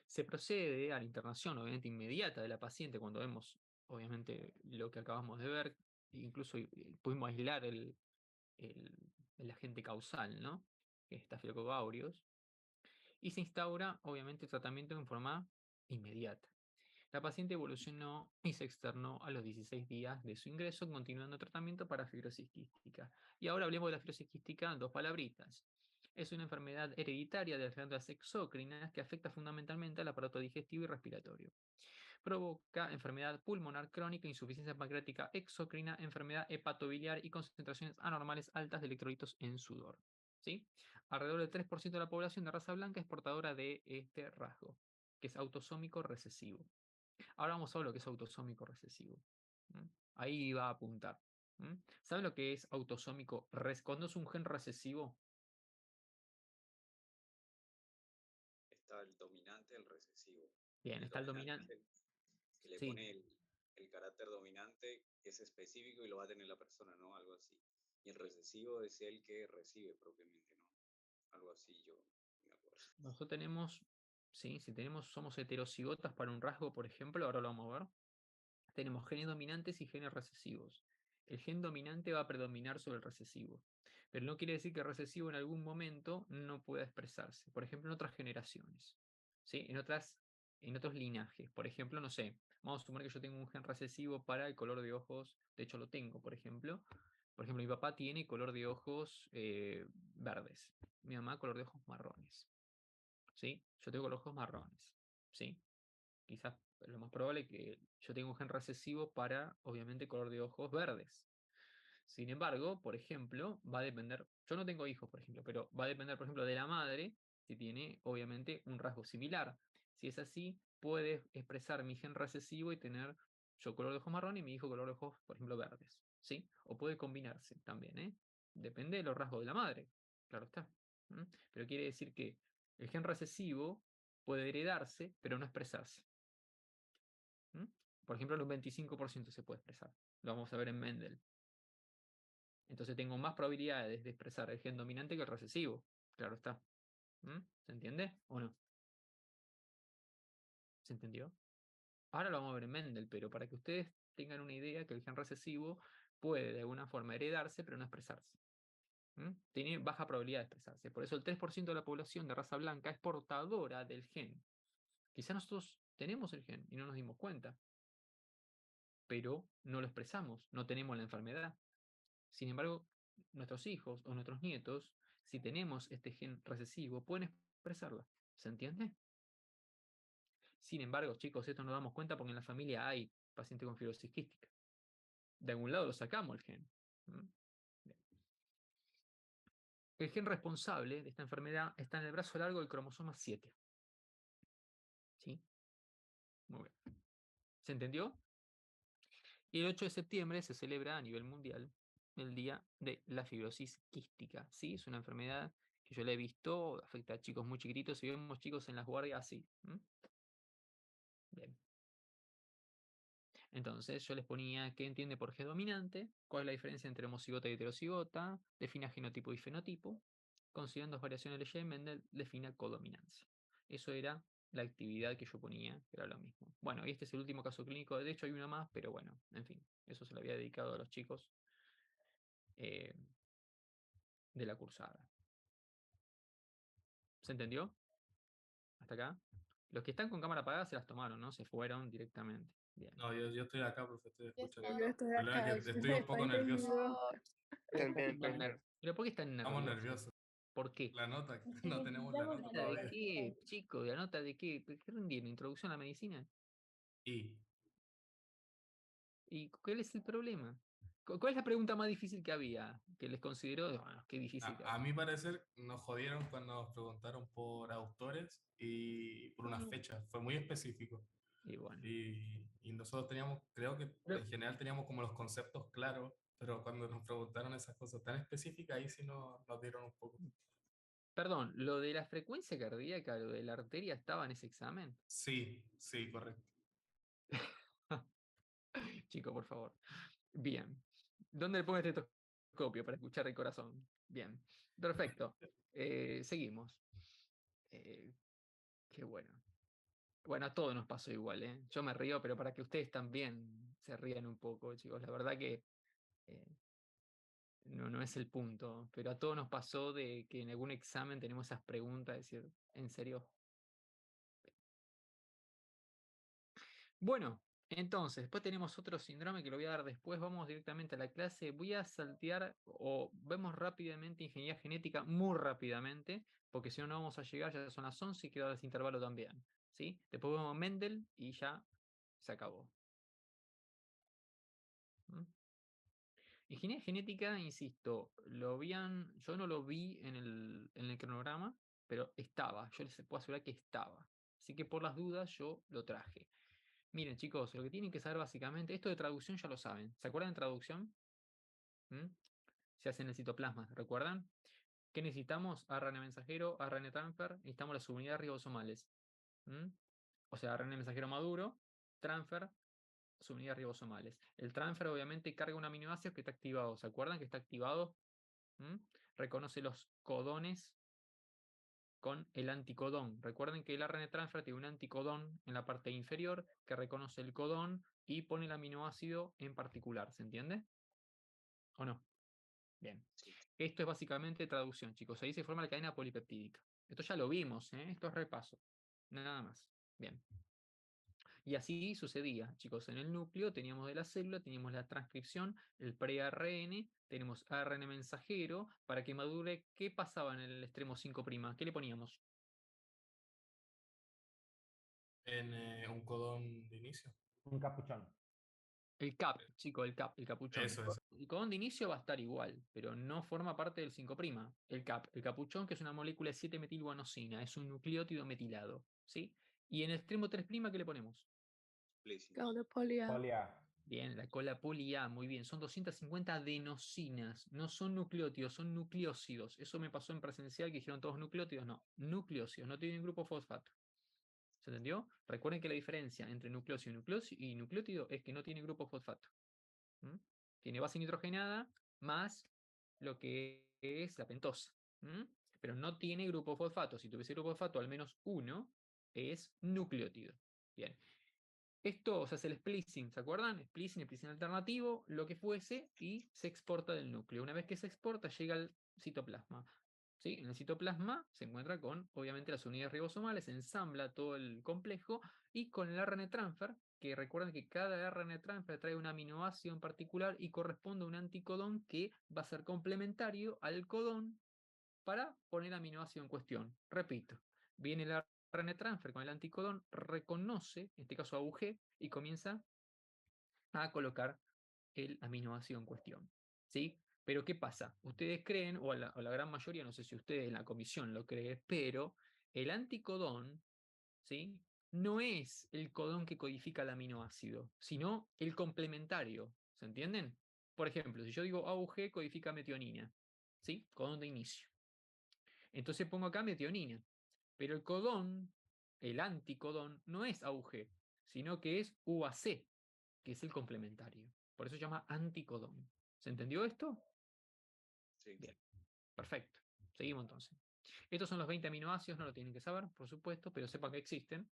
se procede a la internación, obviamente, inmediata de la paciente cuando vemos, obviamente, lo que acabamos de ver, incluso pudimos aislar el agente causal, ¿no? Que es Staphylococcus aureus, y se instaura, obviamente, el tratamiento en forma inmediata. La paciente evolucionó y se externó a los 16 días de su ingreso, continuando tratamiento para fibrosis quística. Y ahora hablemos de la fibrosis quística en dos palabritas. Es una enfermedad hereditaria de las glándulas exócrinas que afecta fundamentalmente al aparato digestivo y respiratorio. Provoca enfermedad pulmonar crónica, insuficiencia pancreática exócrina, enfermedad hepatobiliar y concentraciones anormales altas de electrolitos en sudor. ¿Sí? Alrededor del 3% de la población de raza blanca es portadora de este rasgo, que es autosómico recesivo. Ahora vamos a ver lo que es autosómico recesivo. Ahí va a apuntar. ¿Saben lo que es autosómico? Cuando es un gen recesivo, Está el dominante, el recesivo. bien, El está el dominante dominante. que le Sí, pone el carácter dominante que es específico y lo va a tener la persona, ¿no? Algo así. Y el recesivo es el que recibe propiamente, ¿no? Algo así yo me acuerdo. nosotros tenemos, sí, si tenemos, somos heterocigotas para un rasgo, por ejemplo, ahora lo vamos a ver. Tenemos genes dominantes y genes recesivos. El gen dominante va a predominar sobre el recesivo, pero no quiere decir que el recesivo en algún momento no pueda expresarse. Por ejemplo, en otras generaciones, ¿sí? En otros linajes. Por ejemplo, no sé, vamos a suponer que yo tengo un gen recesivo para el color de ojos, de hecho lo tengo, por ejemplo. Por ejemplo, mi papá tiene color de ojos verdes, mi mamá color de ojos marrones, ¿sí? Yo tengo los ojos marrones, ¿sí? Quizás lo más probable es que yo tenga un gen recesivo para, obviamente, color de ojos verdes. Sin embargo, por ejemplo, va a depender, yo no tengo hijos, por ejemplo, pero va a depender, por ejemplo, de la madre, si tiene, obviamente, un rasgo similar. Si es así, puede expresar mi gen recesivo y tener yo color de ojos marrón y mi hijo color de ojos, por ejemplo, verdes, ¿sí? O puede combinarse también, ¿eh? Depende de los rasgos de la madre, claro está. Pero quiere decir que el gen recesivo puede heredarse, pero no expresarse. Por ejemplo, en un 25% se puede expresar. Lo vamos a ver en Mendel. Entonces tengo más probabilidades de expresar el gen dominante que el recesivo. Claro está. ¿Se entiende o no? ¿Se entendió? Ahora lo vamos a ver en Mendel, pero para que ustedes tengan una idea que el gen recesivo puede de alguna forma heredarse, pero no expresarse. Tiene baja probabilidad de expresarse. Por eso el 3% de la población de raza blanca es portadora del gen. Quizá nosotros tenemos el gen y no nos dimos cuenta, pero no lo expresamos, no tenemos la enfermedad. Sin embargo, nuestros hijos o nuestros nietos, si tenemos este gen recesivo, pueden expresarlo. ¿Se entiende? Sin embargo, chicos, esto nos damos cuenta porque en la familia hay paciente con fibrosis quística. De algún lado lo sacamos el gen. El gen responsable de esta enfermedad está en el brazo largo del cromosoma 7. ¿Sí? Muy bien. ¿Se entendió? Y el 8 de septiembre se celebra a nivel mundial el Día de la Fibrosis Quística. ¿Sí? Es una enfermedad que yo la he visto, afecta a chicos muy chiquititos y vemos chicos en las guardias así. Bien. Entonces yo les ponía qué entiende por gen dominante, cuál es la diferencia entre homocigota y heterocigota, defina genotipo y fenotipo, considerando variaciones de Legendre, Mendel defina codominancia. Eso era la actividad que yo ponía, que era lo mismo. Bueno, y este es el último caso clínico, de hecho hay uno más, pero bueno, en fin, eso se lo había dedicado a los chicos de la cursada. ¿Se entendió? ¿Hasta acá? Los que están con cámara apagada se las tomaron, ¿no? Se fueron directamente. Bien. No, yo estoy acá, profe, estoy escuchando. Yo estoy La verdad acá. que estoy un poco nervioso. ¿Pero por qué están Estamos nerviosos? nerviosos. ¿Por qué? La nota, no tenemos la nota ¿De todavía. qué, chico? ¿De la nota de qué? ¿Qué rendieron? ¿Introducción a la medicina? Y ¿Y cuál es el problema? ¿Cuál es la pregunta más difícil que había? Que les consideró, bueno, qué difícil que a había. mi parecer nos jodieron cuando nos preguntaron por autores y por una fecha. Fue muy específico. Y bueno. Y nosotros teníamos, creo que en general teníamos como los conceptos claros, pero cuando nos preguntaron esas cosas tan específicas, ahí sí nos dieron un poco. Perdón, ¿lo de la frecuencia cardíaca, lo de la arteria estaba en ese examen? Sí, sí, correcto. Chico, por favor. Bien. ¿Dónde le pongo el estetoscopio para escuchar el corazón? Bien. Perfecto. Seguimos. Qué bueno. Bueno, a todos nos pasó igual, ¿eh? Yo me río, pero para que ustedes también se rían un poco, chicos. La verdad que no es el punto, pero a todos nos pasó de que en algún examen tenemos esas preguntas, decir, ¿en serio? Bueno, entonces, después tenemos otro síndrome que lo voy a dar después, vamos directamente a la clase, voy a saltear o vemos rápidamente ingeniería genética, muy rápidamente, porque si no, no vamos a llegar, ya son las 11 y queda ese intervalo también, ¿sí? Después vemos Mendel y ya se acabó. Ingeniería genética, insisto, yo no lo vi en el cronograma, pero estaba, yo les puedo asegurar que estaba. Así que por las dudas yo lo traje. Miren, chicos, lo que tienen que saber básicamente, esto de traducción ya lo saben. ¿Se acuerdan de traducción? Se hace en el citoplasma, ¿recuerdan? ¿Qué necesitamos? ARN mensajero, ARN transfer, necesitamos las subunidades ribosomales. O sea, ARN mensajero maduro, transfer, subunidades ribosomales. El transfer obviamente carga un aminoácido que está activado. ¿Se acuerdan que está activado? Reconoce los codones con el anticodón. Recuerden que el ARN transfer tiene un anticodón en la parte inferior que reconoce el codón y pone el aminoácido en particular. ¿Se entiende? ¿O no? Bien. Esto es básicamente traducción, chicos. Ahí se forma la cadena polipeptídica. Esto ya lo vimos, ¿eh? Esto es repaso. Nada más. Bien. Y así sucedía, chicos. En el núcleo teníamos de la célula, teníamos la transcripción, el pre-ARN, tenemos ARN mensajero. Para que madure, ¿qué pasaba en el extremo 5'? ¿Qué le poníamos? En un codón de inicio. Un capuchón. El cap, chico, el capuchón. Eso. El codón de inicio va a estar igual, pero no forma parte del 5'. El capuchón, que es una molécula de 7-metilguanosina, es un nucleótido metilado, ¿sí? Y en el extremo 3', ¿qué le ponemos? Cola polia. Bien, la cola poli A, muy bien. Son 250 adenosinas, no son nucleótidos, son nucleósidos. Eso me pasó en presencial, que dijeron todos nucleótidos, no, nucleósidos, no tienen grupo fosfato. ¿Se entendió? Recuerden que la diferencia entre nucleósido y nucleótido es que no tiene grupo fosfato. Tiene base nitrogenada más lo que es la pentosa. Pero no tiene grupo fosfato. Si tuviese grupo fosfato, al menos uno es nucleótido. Bien. Esto se hace el splicing, ¿se acuerdan? Splicing alternativo, lo que fuese, y se exporta del núcleo. Una vez que se exporta, llega al citoplasma. ¿Sí? En el citoplasma se encuentra con, obviamente, las unidades ribosomales, se ensambla todo el complejo, y con el RNA transfer, que recuerden que cada RNA transfer trae un aminoácido en particular y corresponde a un anticodón que va a ser complementario al codón para poner aminoácido en cuestión. Repito, viene el RNA transfer con el anticodón, reconoce, en este caso AUG, y comienza a colocar el aminoácido en cuestión. ¿Sí? Pero ¿qué pasa? Ustedes creen, o la gran mayoría, no sé si ustedes en la comisión lo creen, pero el anticodón, ¿sí?, no es el codón que codifica el aminoácido, sino el complementario. ¿Se entienden? Por ejemplo, si yo digo AUG codifica metionina, ¿sí? Codón de inicio. Entonces pongo acá metionina. Pero el codón, el anticodón, no es AUG, sino que es UAC, que es el complementario. Por eso se llama anticodón. ¿Se entendió esto? Sí. Bien, perfecto. Seguimos entonces. Estos son los 20 aminoácidos, no lo tienen que saber, por supuesto, pero sepan que existen.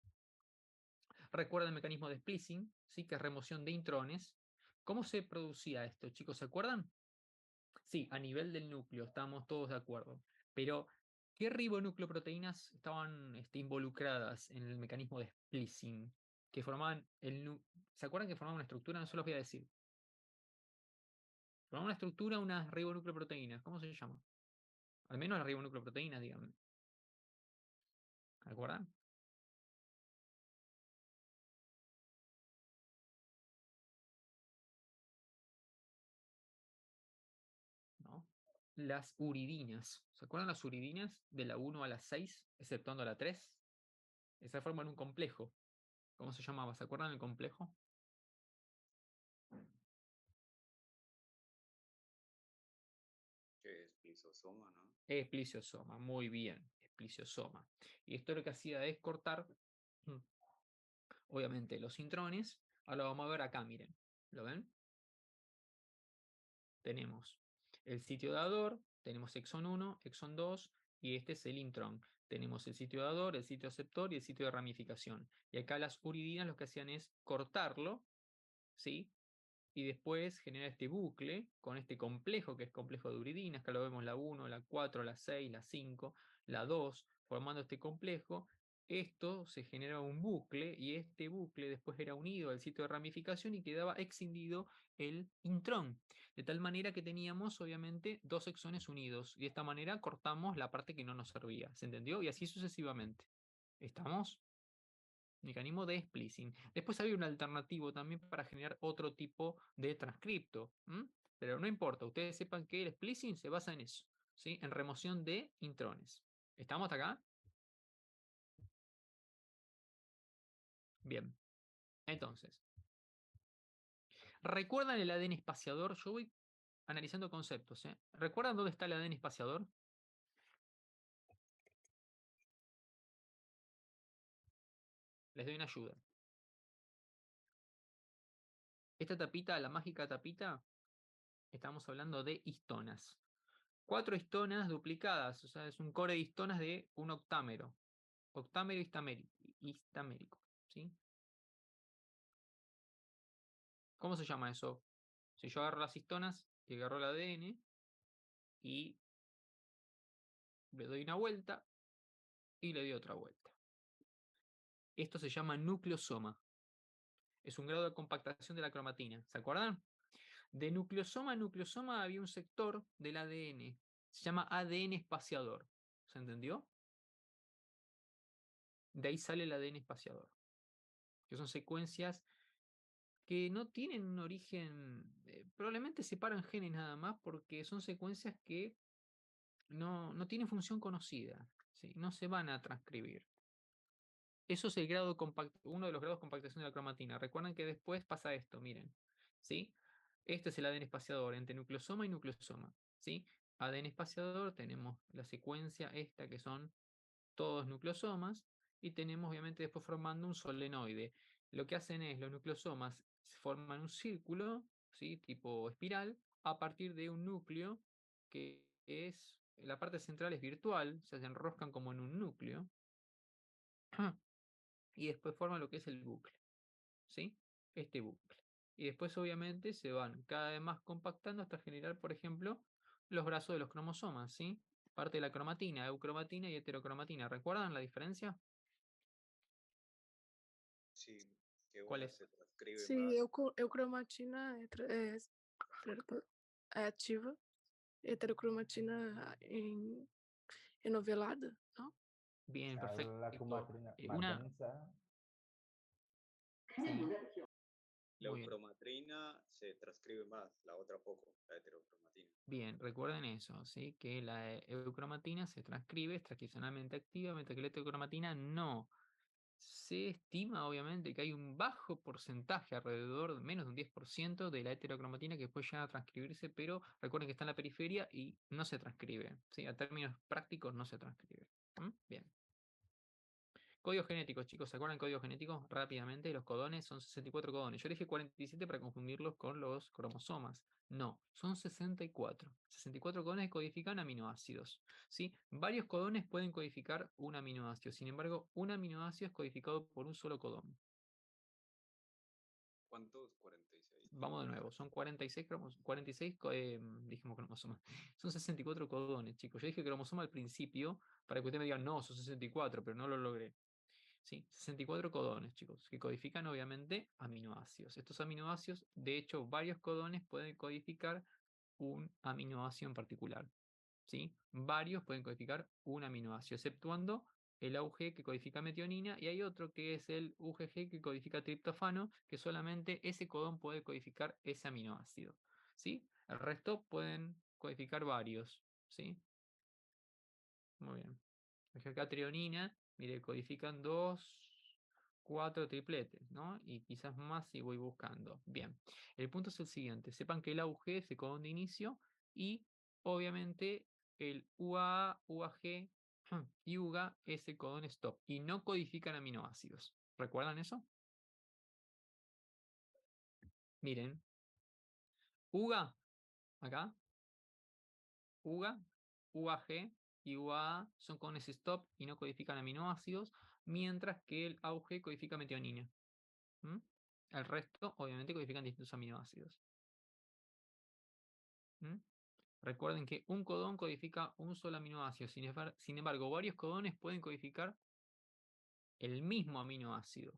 Recuerda el mecanismo de splicing, ¿sí?, que es remoción de intrones. ¿Cómo se producía esto, chicos? ¿Se acuerdan? Sí, a nivel del núcleo, estamos todos de acuerdo. Pero, ¿qué ribonucleoproteínas estaban involucradas en el mecanismo de splicing? Que formaban ¿se acuerdan que formaban una estructura? No se los voy a decir. Formaban una estructura, unas ribonucleoproteínas. ¿Cómo se llama? Al menos las ribonucleoproteínas, díganme. ¿Se acuerdan? ¿No? Las uridinas. ¿Se acuerdan las uridinas? De la 1 a la 6, exceptuando la 3. Esas forman un complejo. ¿Cómo se llamaba? ¿Se acuerdan del complejo? Que es plisosoma, ¿no? Espliciosoma, muy bien, espliciosoma. Y esto lo que hacía es cortar, obviamente, los intrones. Ahora lo vamos a ver acá, miren. ¿Lo ven? Tenemos el sitio dador, tenemos exón 1, exón 2, y este es el intrón. Tenemos el sitio dador, el sitio aceptor y el sitio de ramificación. Y acá las uridinas lo que hacían es cortarlo, ¿sí? Y después genera este bucle con este complejo, que es complejo de uridinas, que lo vemos la 1, la 4, la 6, la 5, la 2, formando este complejo. Esto se genera un bucle, y este bucle después era unido al sitio de ramificación y quedaba excindido el intrón. De tal manera que teníamos, obviamente, dos exones unidos. Y de esta manera cortamos la parte que no nos servía. ¿Se entendió? Y así sucesivamente. ¿Estamos? Mecanismo de splicing. Después había un alternativo también para generar otro tipo de transcripto. Pero no importa, ustedes sepan que el splicing se basa en eso, ¿sí? En remoción de intrones. ¿Estamos hasta acá? Bien. Entonces, ¿recuerdan el ADN espaciador? Yo voy analizando conceptos. ¿Recuerdan dónde está el ADN espaciador? Les doy una ayuda. Esta tapita, la mágica tapita, estamos hablando de histonas. 4 histonas duplicadas, o sea, es un core de histonas de un octámero. Octámero histamérico, ¿sí? ¿Cómo se llama eso? Si yo agarro las histonas y agarro el ADN y le doy una vuelta y le doy otra vuelta. Esto se llama nucleosoma. Es un grado de compactación de la cromatina. ¿Se acuerdan? De nucleosoma a nucleosoma había un sector del ADN. Se llama ADN espaciador. ¿Se entendió? De ahí sale el ADN espaciador. Que son secuencias que no tienen un origen, probablemente separan genes nada más, porque son secuencias que no tienen función conocida, ¿sí? No se van a transcribir. Eso es el grado uno de los grados de compactación de la cromatina. Recuerden que después pasa esto, miren, ¿sí? Este es el ADN espaciador entre nucleosoma y nucleosoma, ¿sí? ADN espaciador, tenemos la secuencia esta que son todos nucleosomas, y tenemos obviamente después formando un solenoide. Lo que hacen es, los nucleosomas forman un círculo, ¿sí?, tipo espiral, a partir de un núcleo que es, la parte central es virtual, o sea, se enroscan como en un núcleo, y después forman lo que es el bucle, ¿sí? Este bucle. Y después obviamente se van cada vez más compactando hasta generar, por ejemplo, los brazos de los cromosomas, ¿sí? Parte de la cromatina, eucromatina y heterocromatina. ¿Recuerdan la diferencia? Sí, que ¿Cuál una es? se transcribe Sim, más. eucromatina é ativa, heterocromatina é novelada, não? Bien, La perfecto. cromatina más Una, densa. sí, La muy bien. eucromatrina se transcribe más, la otra poco, la heterocromatina. Bien, recuerden eso, ¿sí? Que la eucromatina se transcribe, es transcripcionalmente activa, mientras que la heterocromatina no. Se estima, obviamente, que hay un bajo porcentaje, alrededor de menos de un 10% de la heterocromatina que puede llegar a transcribirse, pero recuerden que está en la periferia y no se transcribe, ¿sí? A términos prácticos no se transcribe. Bien. Código genético, chicos, ¿se acuerdan del código genético? Rápidamente, los codones son 64 codones. Yo dije 47 para confundirlos con los cromosomas. No, son 64. 64 codones codifican aminoácidos, ¿sí? Varios codones pueden codificar un aminoácido. Sin embargo, un aminoácido es codificado por un solo codón. ¿Cuántos? 46. Vamos de nuevo, son 46 cromosomas. 46, dijimos cromosomas. Son 64 codones, chicos. Yo dije cromosoma al principio para que ustedes me digan, no, son 64, pero no lo logré. ¿Sí? 64 codones, chicos, que codifican obviamente aminoácidos. Estos aminoácidos, de hecho, varios codones pueden codificar un aminoácido en particular. ¿Sí? Varios pueden codificar un aminoácido, exceptuando el AUG que codifica metionina, y hay otro que es el UGG que codifica triptofano, que solamente ese codón puede codificar ese aminoácido. ¿Sí? El resto pueden codificar varios. ¿Sí? Muy bien. Acá trionina, mire, codifican 2, 4 tripletes, ¿no? Y quizás más si voy buscando. Bien, el punto es el siguiente. Sepan que el AUG es el codón de inicio y obviamente el UAA, UAG y UGA es el codón stop y no codifican aminoácidos. ¿Recuerdan eso? Miren, UGA, acá, UGA, UAG y UAA son codones stop y no codifican aminoácidos, mientras que el AUG codifica metionina. El resto, obviamente, codifican distintos aminoácidos. Recuerden que un codón codifica un solo aminoácido. Sin embargo, varios codones pueden codificar el mismo aminoácido.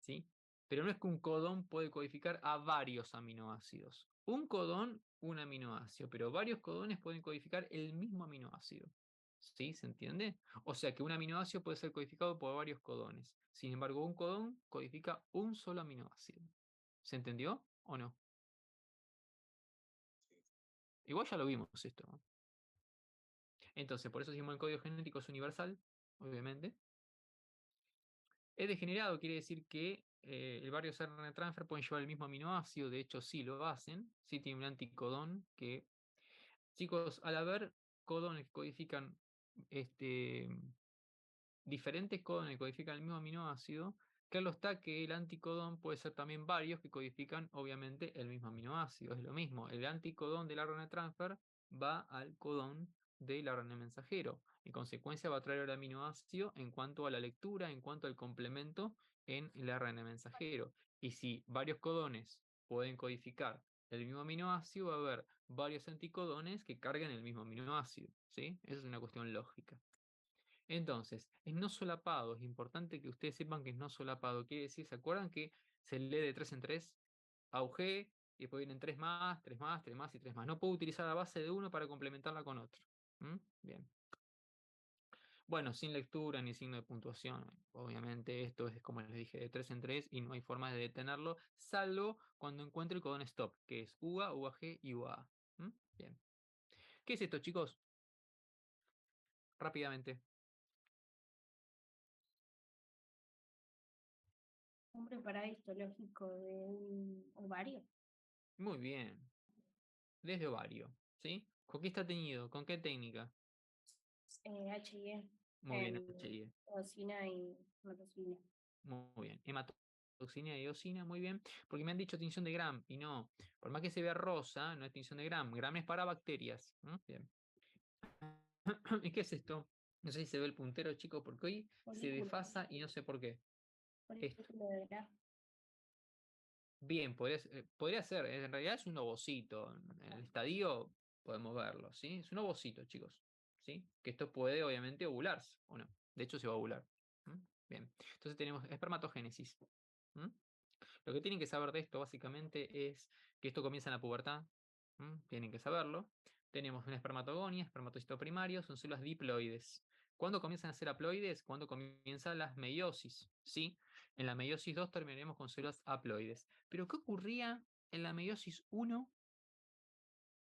¿Sí? Pero no es que un codón puede codificar a varios aminoácidos. Un codón, un aminoácido, pero varios codones pueden codificar el mismo aminoácido. ¿Sí? ¿Se entiende? O sea que un aminoácido puede ser codificado por varios codones. Sin embargo, un codón codifica un solo aminoácido. ¿Se entendió o no? Igual ya lo vimos esto, ¿no? Entonces, por eso decimos el código genético es universal, obviamente. Es degenerado, quiere decir que el varios RNA transfer pueden llevar el mismo aminoácido, de hecho sí lo hacen, sí tiene un anticodón que, chicos, al haber codones que codifican diferentes codones que codifican el mismo aminoácido, claro está que el anticodón puede ser también varios que codifican obviamente el mismo aminoácido. Es lo mismo, el anticodón del RNA transfer va al codón del RNA mensajero. En consecuencia va a traer el aminoácido en cuanto a la lectura, en cuanto al complemento en el RNA mensajero. Y si varios codones pueden codificar el mismo aminoácido, va a haber varios anticodones que carguen el mismo aminoácido. ¿Sí? Esa es una cuestión lógica. Entonces, es no solapado, es importante que ustedes sepan que es no solapado. Quiere decir, ¿se acuerdan que se lee de 3 en 3? AUG, y después vienen 3 más, 3 más, 3 más y 3 más. No puedo utilizar la base de uno para complementarla con otro. Bien. Bueno, sin lectura ni signo de puntuación. Obviamente esto es, como les dije, de 3 en 3 y no hay forma de detenerlo, salvo cuando encuentre el codón stop, que es UA, UAG y UA. Bien. ¿Qué es esto, chicos? Rápidamente. Un preparado histológico de un ovario. Muy bien. Desde ovario, ¿sí? ¿Con qué está teñido? ¿Con qué técnica? HIE. Muy bien, En HIE. eosina y hematosina. Muy bien. toxina y eosina, muy bien, porque me han dicho tinción de Gram, y no, por más que se vea rosa, no es tinción de Gram, Gram es para bacterias. Bien. ¿Y qué es esto? No sé si se ve el puntero, chicos, porque hoy se Folículo. desfasa y no sé por qué. Esto. Folículo de Graf. Bien, podría ser, en realidad es un ovocito. En el estadio podemos verlo, ¿sí? Es un ovocito, chicos, ¿sí? Que esto puede, obviamente, ovularse, ¿o no? De hecho, se va a ovular. Bien, entonces tenemos espermatogénesis. Lo que tienen que saber de esto, básicamente, es que esto comienza en la pubertad. Tienen que saberlo. Tenemos una espermatogonia, espermatocito primario, son células diploides. ¿Cuándo comienzan a ser haploides? Cuando comienzan las meiosis, ¿sí? En la meiosis 2 terminaremos con células haploides. Pero ¿qué ocurría en la meiosis 1?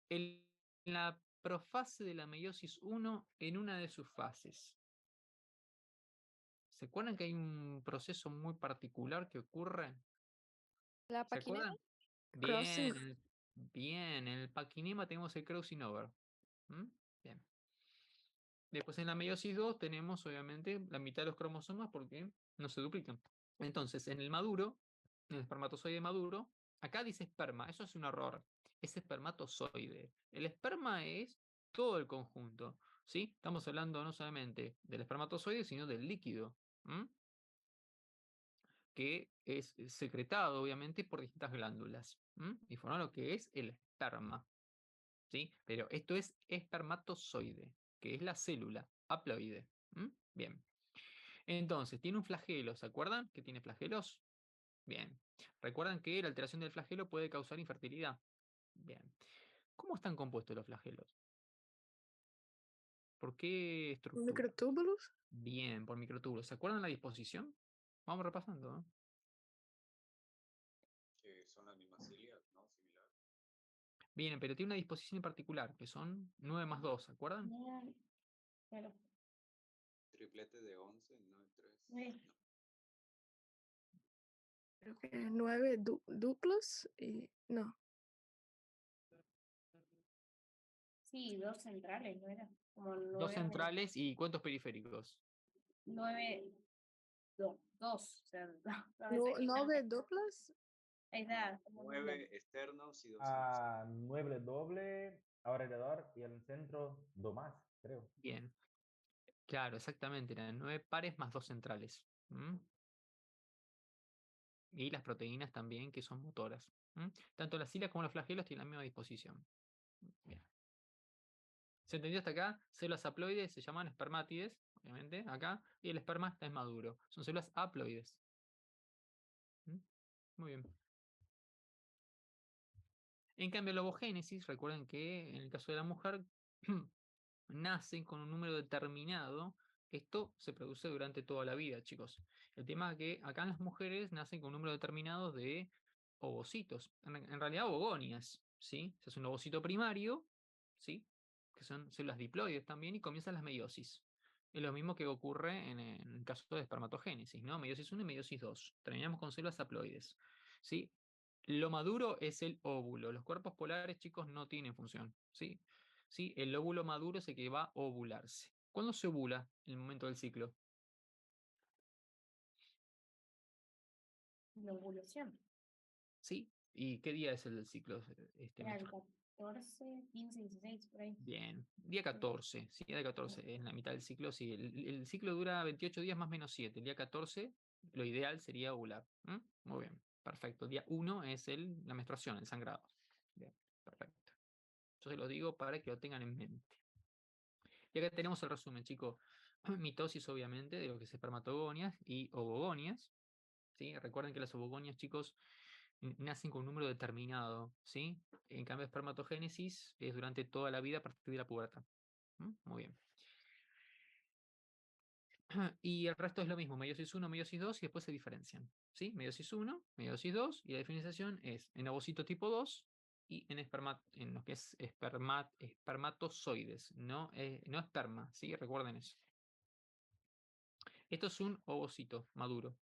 En la profase de la meiosis 1 en una de sus fases. ¿Se acuerdan que hay un proceso muy particular que ocurre? ¿La ¿Se paquinema? acuerdan? Crossing. Bien, bien, en el paquinema tenemos el crossing over. Bien. Después en la meiosis 2 tenemos obviamente la mitad de los cromosomas porque no se duplican. Entonces, en el maduro, en el espermatozoide maduro, acá dice esperma, eso es un error. Es espermatozoide. El esperma es todo el conjunto, ¿sí? Estamos hablando no solamente del espermatozoide, sino del líquido, que es secretado obviamente por distintas glándulas, y forma lo que es el esperma, ¿sí? Pero esto es espermatozoide, que es la célula haploide. Bien. Entonces, tiene un flagelo, ¿se acuerdan que tiene flagelos? Bien. ¿Recuerdan que la alteración del flagelo puede causar infertilidad? Bien. ¿Cómo están compuestos los flagelos? ¿Por qué estructura? Microtúbulos. Bien, por microtúbulos. ¿Se acuerdan la disposición? Vamos repasando, ¿no? Que son animacilias, ¿no? Similar. Bien, pero tiene una disposición en particular, que son 9 más 2, ¿se acuerdan? Claro. Triplete de 11, 9, 3. Sí. Creo que 9 duplos y no. Sí, dos centrales, ¿no era? Como Dos 9, centrales y ¿cuántos periféricos? 9, 2, o sea, No, 9 duplos. ahí está. Como 9 externos y 2 Ah, 9 doble alrededor y el centro 2 más, creo. Bien. Claro, exactamente. Eran 9 pares más 2 centrales. Y las proteínas también, que son motoras. Tanto las cilas como los flagelos tienen la misma disposición. Bien. ¿Se entendió hasta acá? Células haploides se llaman espermátides, obviamente, acá. Y el esperma está en maduro. Son células haploides. Muy bien. En cambio, la ovogénesis, recuerden que en el caso de la mujer, nacen con un número determinado. Esto se produce durante toda la vida, chicos. El tema es que acá en las mujeres nacen con un número determinado de ovocitos. En realidad, ovogonias, ¿sí? Se hace un ovocito primario, ¿sí? Que son células diploides también, y comienzan las meiosis. Es lo mismo que ocurre en el caso de espermatogénesis, ¿no? Meiosis 1 y meiosis 2. Terminamos con células haploides, ¿sí? Lo maduro es el óvulo. Los cuerpos polares, chicos, no tienen función, ¿sí? ¿Sí? El óvulo maduro es el que va a ovularse. ¿Cuándo se ovula? En el momento del ciclo. la ovulación. ¿Sí? ¿Y qué día es el del ciclo? Era el menstrual? 14, 15, 16, por ahí. Bien. Día 14. Sí, día 14. En la mitad del ciclo, sí. El ciclo dura 28 días más menos 7. El día 14, lo ideal sería ovular. Muy bien. Perfecto. El día 1 es la menstruación, el sangrado. Bien. Perfecto. Yo se lo digo para que lo tengan en mente. Y acá tenemos el resumen, chicos. Mitosis, obviamente, de lo que es espermatogonias y ovogonias. ¿Sí? Recuerden que las ovogonias, chicos, nacen con un número determinado. ¿Sí? En cambio, espermatogénesis es durante toda la vida a partir de la pubertad. Muy bien. Y el resto es lo mismo, meiosis 1, meiosis 2, y después se diferencian. ¿Sí? Meiosis 1, meiosis 2, y la diferenciación es en ovocito tipo 2 y en lo que es espermatozoides, no esperma, ¿sí? Recuerden eso. Esto es un ovocito maduro.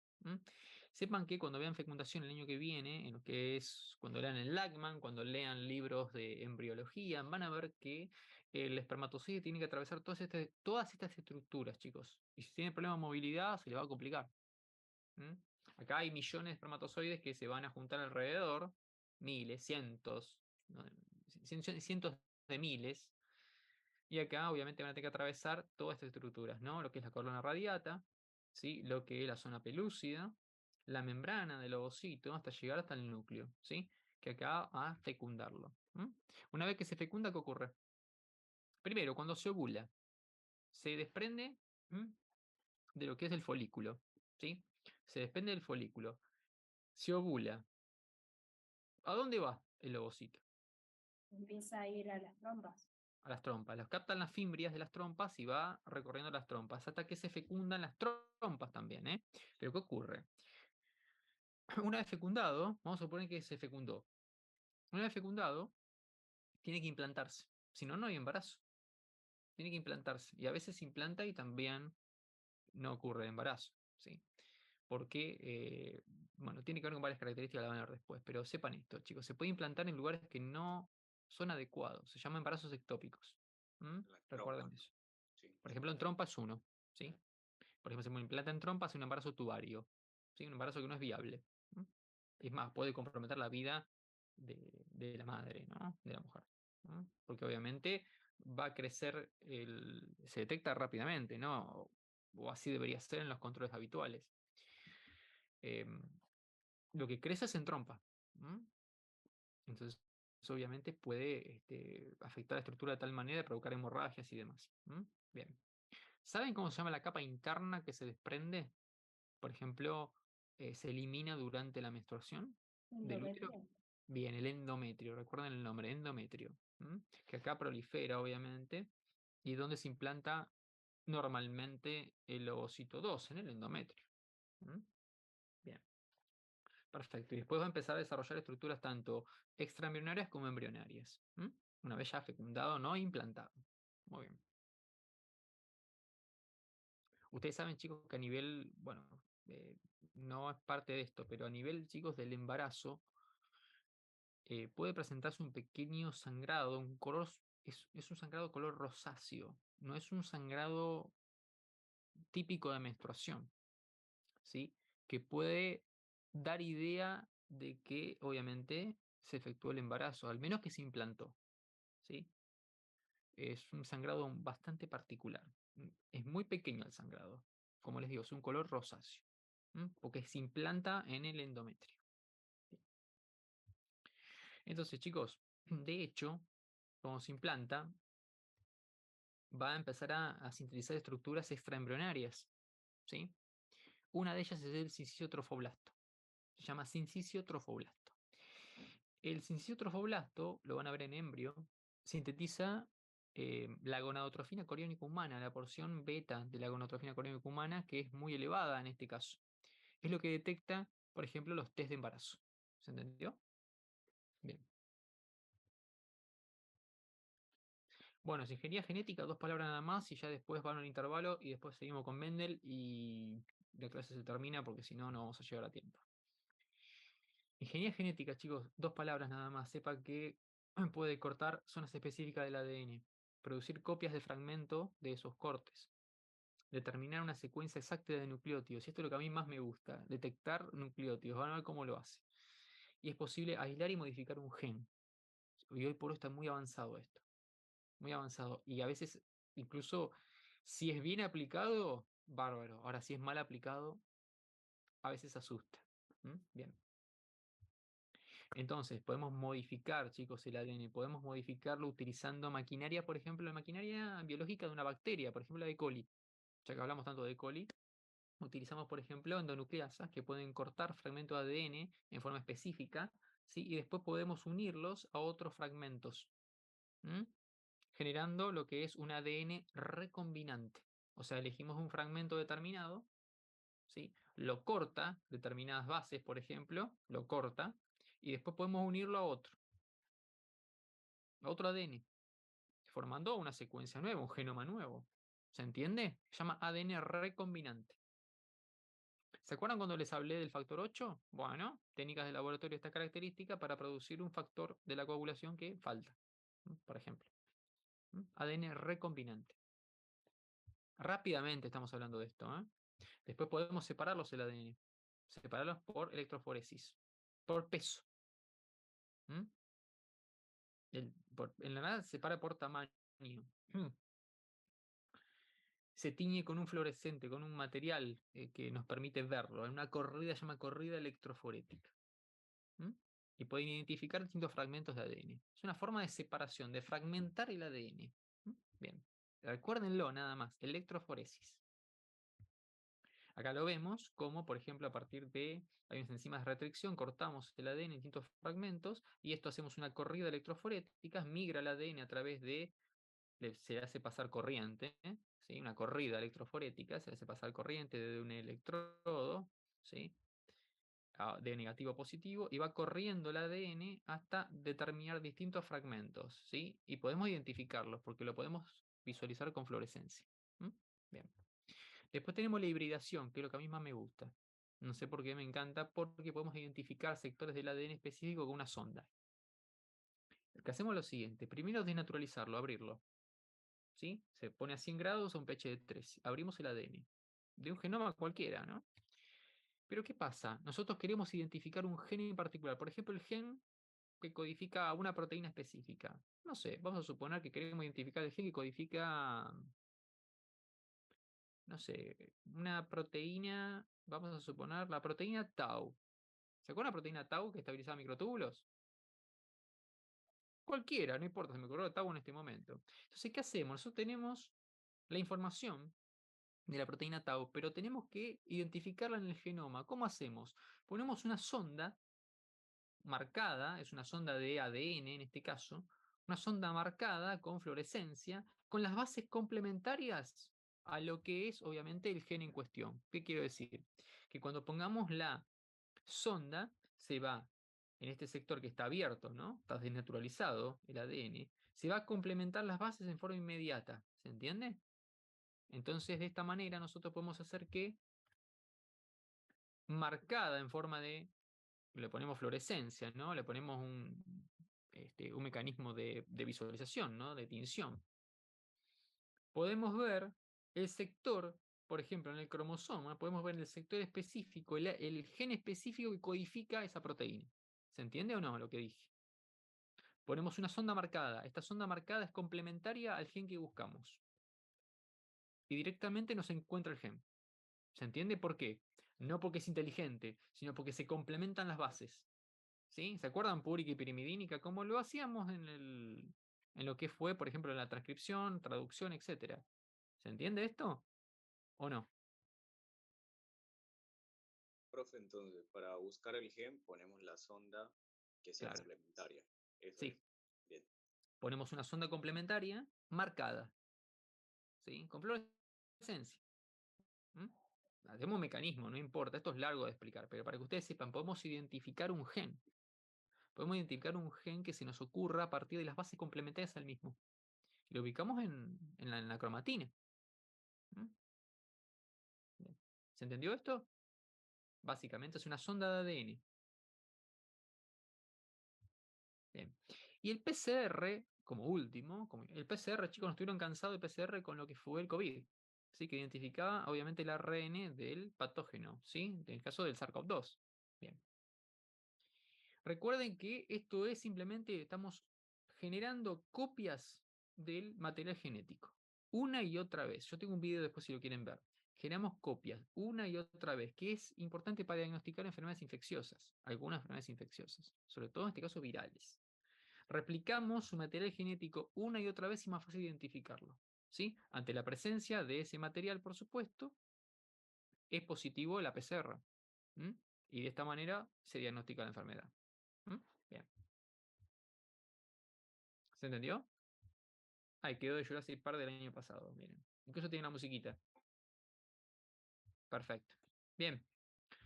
Sepan que cuando vean fecundación el año que viene, en lo que es cuando lean el Lachman, cuando lean libros de embriología, van a ver que el espermatozoide tiene que atravesar todas estas estructuras, chicos. Y si tiene problema de movilidad, se le va a complicar. ¿Mm? Acá hay millones de espermatozoides que se van a juntar alrededor, miles, cientos, ¿no? Cientos de miles, y acá obviamente van a tener que atravesar todas estas estructuras, ¿no? Lo que es la corona radiata, ¿sí? Lo que es la zona pelúcida, la membrana del ovocito, hasta llegar hasta el núcleo, ¿sí? Que acá va a fecundarlo. Una vez que se fecunda, ¿qué ocurre? Primero, cuando se ovula, se desprende de lo que es el folículo, ¿sí? Se desprende del folículo. Se ovula. ¿A dónde va el ovocito? Empieza a ir a las trompas. A las trompas. Los captan las fimbrias de las trompas y va recorriendo las trompas hasta que se fecundan las trompas también, ¿eh? Pero ¿qué ocurre? Una vez fecundado, vamos a suponer que se fecundó. Una vez fecundado, tiene que implantarse. Si no, no hay embarazo. Tiene que implantarse. Y a veces se implanta y también no ocurre el embarazo, ¿sí? Porque, bueno, tiene que ver con varias características, la van a ver después. Pero sepan esto, chicos, se puede implantar en lugares que no son adecuados. Se llaman embarazos ectópicos. Recuerden eso. Sí. Por ejemplo, en trompa es uno, ¿sí? Por ejemplo, si me implanta en trompa es un embarazo tubario, ¿sí? Un embarazo que no es viable. Es más, puede comprometer la vida de la madre, ¿no? De la mujer. Porque obviamente va a crecer, se detecta rápidamente, ¿no? O así debería ser en los controles habituales. Lo que crece es en trompa. Entonces, obviamente puede afectar la estructura de tal manera de provocar hemorragias y demás. Bien. ¿Saben cómo se llama la capa interna que se desprende? Por ejemplo, se elimina durante la menstruación del útero. Endometrio. Bien, el endometrio, recuerden el nombre, endometrio. Que acá prolifera, obviamente, y donde se implanta normalmente el ovocito 2 en el endometrio. Bien. Perfecto. Y después va a empezar a desarrollar estructuras tanto extraembrionarias como embrionarias. Una vez ya fecundado, no implantado. Muy bien. Ustedes saben, chicos, que a nivel, bueno, no es parte de esto, pero a nivel, chicos, del embarazo, puede presentarse un pequeño sangrado, un color, es un sangrado color rosáceo, no es un sangrado típico de menstruación, ¿sí? Que puede dar idea de que, obviamente, se efectuó el embarazo, al menos que se implantó, ¿sí? Es un sangrado bastante particular. Es muy pequeño el sangrado. Como les digo, es un color rosáceo. Porque se implanta en el endometrio. Entonces, chicos, de hecho, cuando se implanta, va a empezar a sintetizar estructuras extraembrionarias. ¿Sí? Una de ellas es el sincicio trofoblasto. Se llama sincicio trofoblasto. El sincicio trofoblasto, lo van a ver en embrio, sintetiza la gonadotrofina coriónica humana, la porción beta de la gonadotrofina coriónica humana, que es muy elevada en este caso. Es lo que detecta, por ejemplo, los test de embarazo. ¿Se entendió? Bien. Bueno, es ingeniería genética, 2 palabras nada más, y ya después van a un intervalo y después seguimos con Mendel y la clase se termina porque si no, no vamos a llegar a tiempo. Ingeniería genética, chicos, 2 palabras nada más. Sepa que puede cortar zonas específicas del ADN, producir copias de fragmento de esos cortes, determinar una secuencia exacta de nucleótidos. Y esto es lo que a mí más me gusta, detectar nucleótidos. Van a ver cómo lo hace. Y es posible aislar y modificar un gen. Y hoy por hoy está muy avanzado esto. Muy avanzado. Y a veces, incluso, si es bien aplicado, bárbaro. Ahora, si es mal aplicado, a veces asusta. Bien. Entonces, podemos modificar, chicos, el ADN. Podemos modificarlo utilizando maquinaria, por ejemplo, la maquinaria biológica de una bacteria, por ejemplo, la de coli. Ya que hablamos tanto de coli, utilizamos, por ejemplo, endonucleasas que pueden cortar fragmentos de ADN en forma específica, ¿sí? Y después podemos unirlos a otros fragmentos, generando lo que es un ADN recombinante. O sea, elegimos un fragmento determinado, ¿sí? Lo corta, determinadas bases, por ejemplo, lo corta, y después podemos unirlo a otro ADN, formando una secuencia nueva, un genoma nuevo. ¿Se entiende? Se llama ADN recombinante. ¿Se acuerdan cuando les hablé del factor 8? Bueno, técnicas de laboratorio esta característica para producir un factor de la coagulación que falta, por ejemplo. ADN recombinante. Rápidamente estamos hablando de esto. Después podemos separarlos el ADN. separarlos por electroforesis, por peso. ¿Mm? En la nada se separa por tamaño. Se tiñe con un fluorescente, con un material que nos permite verlo. En una corrida se llama corrida electroforética. ¿Mm? Y pueden identificar distintos fragmentos de ADN. Es una forma de separación, de fragmentar el ADN. ¿Mm? Bien, recuérdenlo nada más, electroforesis. Acá lo vemos como, por ejemplo, a partir de hay unas enzimas de restricción, cortamos el ADN en distintos fragmentos y esto hacemos una corrida electroforética, migra el ADN a través de, se hace pasar corriente, ¿sí? Una corrida electroforética, se hace pasar corriente de un electrodo, ¿sí? De negativo a positivo, y va corriendo el ADN hasta determinar distintos fragmentos, ¿sí? Y podemos identificarlos porque lo podemos visualizar con fluorescencia. ¿Mm? Bien. Después tenemos la hibridación, que es lo que a mí más me gusta. No sé por qué me encanta, porque podemos identificar sectores del ADN específico con una sonda. Lo que hacemos es lo siguiente. Primero desnaturalizarlo, abrirlo. ¿Sí? Se pone a 100 grados a un pH de 3. Abrimos el ADN. De un genoma cualquiera, ¿no? Pero ¿qué pasa? Nosotros queremos identificar un gen en particular. Por ejemplo, el gen que codifica una proteína específica. No sé, vamos a suponer que queremos identificar el gen que codifica, no sé, una proteína, vamos a suponer la proteína tau. ¿Se acuerdan la proteína tau que estabilizaba microtúbulos? Cualquiera, no importa, se me ocurrió tau en este momento. Entonces, ¿qué hacemos? Nosotros tenemos la información de la proteína tau, pero tenemos que identificarla en el genoma. ¿Cómo hacemos? Ponemos una sonda marcada, es una sonda de ADN en este caso, una sonda marcada con fluorescencia, con las bases complementarias a lo que es obviamente el gen en cuestión. ¿Qué quiero decir? Que cuando pongamos la sonda, se va en este sector que está abierto, ¿no? Está desnaturalizado el ADN, se va a complementar las bases en forma inmediata. ¿Se entiende? Entonces, de esta manera nosotros podemos hacer que marcada en forma de, le ponemos fluorescencia, ¿no? Le ponemos un mecanismo de visualización, ¿no? De tinción. Podemos ver el sector, por ejemplo, en el cromosoma, podemos ver el sector específico, el gen específico que codifica esa proteína. ¿Se entiende o no lo que dije? Ponemos una sonda marcada. Esta sonda marcada es complementaria al gen que buscamos. Y directamente nos encuentra el gen. ¿Se entiende por qué? No porque es inteligente, sino porque se complementan las bases. ¿Sí? ¿Se acuerdan púrica y pirimidínica? Como lo hacíamos en lo que fue, por ejemplo, en la transcripción, traducción, etc. ¿Se entiende esto? ¿O no? Profe, entonces, para buscar el gen ponemos la sonda que sea Claro. complementaria. Eso Sí. es. Bien. Ponemos una sonda complementaria marcada. ¿Sí? Con fluorescencia. Hacemos un mecanismo, no importa. Esto es largo de explicar, pero para que ustedes sepan, podemos identificar un gen. Podemos identificar un gen que se nos ocurra a partir de las bases complementarias al mismo. Y lo ubicamos en la cromatina. ¿Mm? ¿Se entendió esto? Básicamente es una sonda de ADN. Bien. Y el PCR, como último, el PCR, chicos, no estuvieron cansados del PCR con lo que fue el COVID. ¿Sí? Que identificaba, obviamente, el ARN del patógeno, ¿sí? En el caso del SARS-CoV-2. Bien. Recuerden que esto es simplemente, estamos generando copias del material genético. Una y otra vez. Yo tengo un video después si lo quieren ver. Generamos copias una y otra vez, que es importante para diagnosticar enfermedades infecciosas, algunas enfermedades infecciosas, sobre todo en este caso virales. Replicamos su material genético una y otra vez y es más fácil identificarlo. ¿Sí? Ante la presencia de ese material, por supuesto, es positivo la PCR. ¿Mm? Y de esta manera se diagnostica la enfermedad. ¿Mm? Bien. ¿Se entendió? Ay, quedó de Jurassic Park del año pasado, miren. Incluso tiene la musiquita. Perfecto. Bien.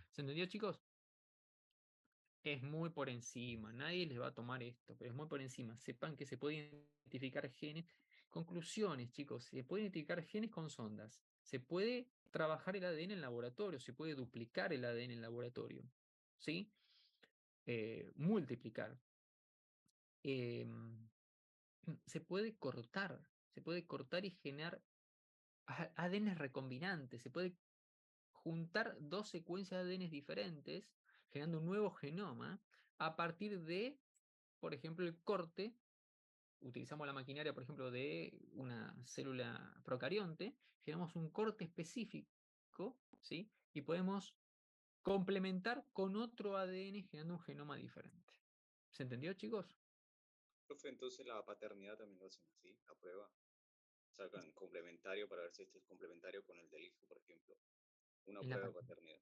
¿Se entendió, chicos? Es muy por encima. Nadie les va a tomar esto, pero es muy por encima. Sepan que se puede identificar genes. Conclusiones, chicos. Se puede identificar genes con sondas. Se puede trabajar el ADN en laboratorio. Se puede duplicar el ADN en laboratorio. ¿Sí? Multiplicar. Se puede cortar. Se puede cortar y generar ADN recombinantes. Se puede juntar dos secuencias de ADN diferentes, generando un nuevo genoma, a partir de, por ejemplo, el corte. Utilizamos la maquinaria, por ejemplo, de una célula procarionte, generamos un corte específico, ¿sí? Y podemos complementar con otro ADN generando un genoma diferente. ¿Se entendió, chicos? Profe, entonces la paternidad también lo hacen así, la prueba. Sacan complementario para ver si este es complementario con el del hijo, por ejemplo. Una En, prueba de paternidad.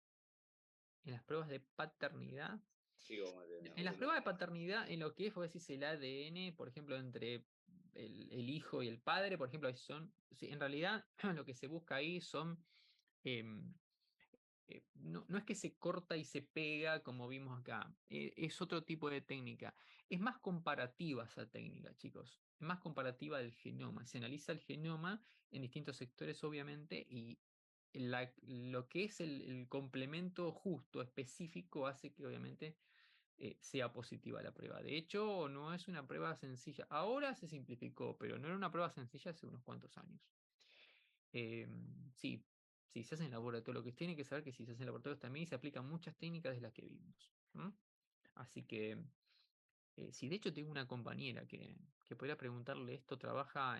en las pruebas de paternidad. Sí, o maternidad. En las pruebas de paternidad, en lo que es, vos decís, el ADN, por ejemplo, entre el hijo y el padre, por ejemplo, ahí son, sí, en realidad lo que se busca ahí son, no es que se corta y se pega como vimos acá, es otro tipo de técnica. Es más comparativa esa técnica, chicos, es más comparativa del genoma. Se analiza el genoma en distintos sectores, obviamente, y lo que es el complemento justo, específico, hace que obviamente sea positiva la prueba. De hecho, no es una prueba sencilla. Ahora se simplificó, pero no era una prueba sencilla hace unos cuantos años. Sí, si se hace en laboratorio, lo que tiene que saber que si se hace en laboratorio también se aplican muchas técnicas de las que vimos. Así que, si de hecho tengo una compañera que podría preguntarle esto, trabaja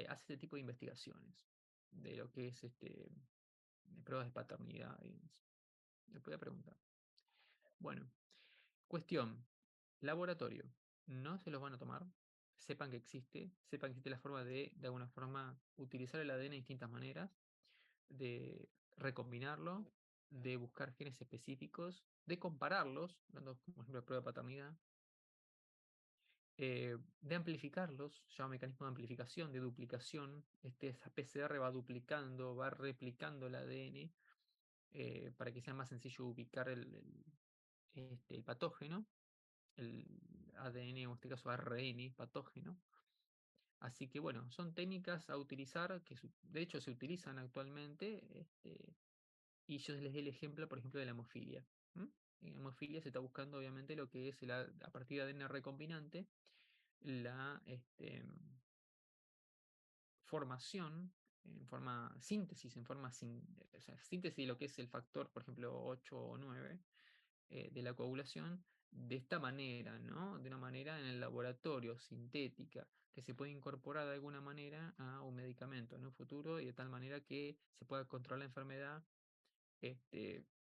hace este tipo de investigaciones, de lo que es de pruebas de paternidad y demás. Le podría preguntar. Bueno, cuestión, laboratorio, no se los van a tomar, sepan que existe la forma de alguna forma, utilizar el ADN de distintas maneras, de recombinarlo, de buscar genes específicos, de compararlos, dando como ejemplo prueba de paternidad, de amplificarlos, llama mecanismo de amplificación, de duplicación. Esa PCR va duplicando, va replicando el ADN para que sea más sencillo ubicar el patógeno, el ADN, o en este caso ARN patógeno. Así que bueno, son técnicas a utilizar que de hecho se utilizan actualmente, y yo les di el ejemplo, por ejemplo, de la hemofilia. En hemofilia se está buscando obviamente lo que es a partir de ADN recombinante, la formación en forma síntesis, o sea, síntesis de lo que es el factor, por ejemplo, 8 o 9 de la coagulación, de esta manera, ¿no? De una manera en el laboratorio, sintética, que se puede incorporar de alguna manera a un medicamento en un futuro, y de tal manera que se pueda controlar la enfermedad,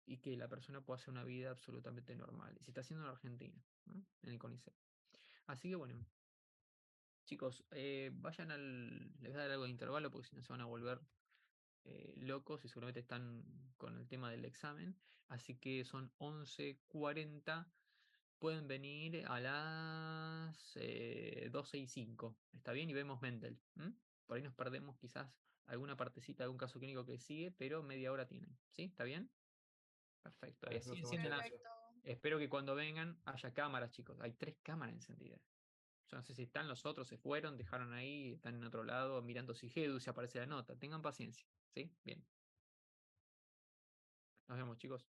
y que la persona pueda hacer una vida absolutamente normal. Y se está haciendo en Argentina, ¿no? En el CONICET. Así que bueno, chicos, vayan les voy a dar algo de intervalo porque si no se van a volver locos y seguramente están con el tema del examen. Así que son 11:40. Pueden venir a las 12:05. ¿Está bien? Y vemos Mendel. Por ahí nos perdemos quizás alguna partecita de algún caso clínico que sigue, pero media hora tienen. ¿Sí? ¿Está bien? Perfecto. Y así encienden Perfecto. Espero que cuando vengan haya cámaras, chicos. Hay 3 cámaras encendidas. Yo no sé si están, los otros se fueron, dejaron ahí, están en otro lado mirando si Gedu, si aparece la nota. Tengan paciencia. ¿Sí? Bien. Nos vemos, chicos.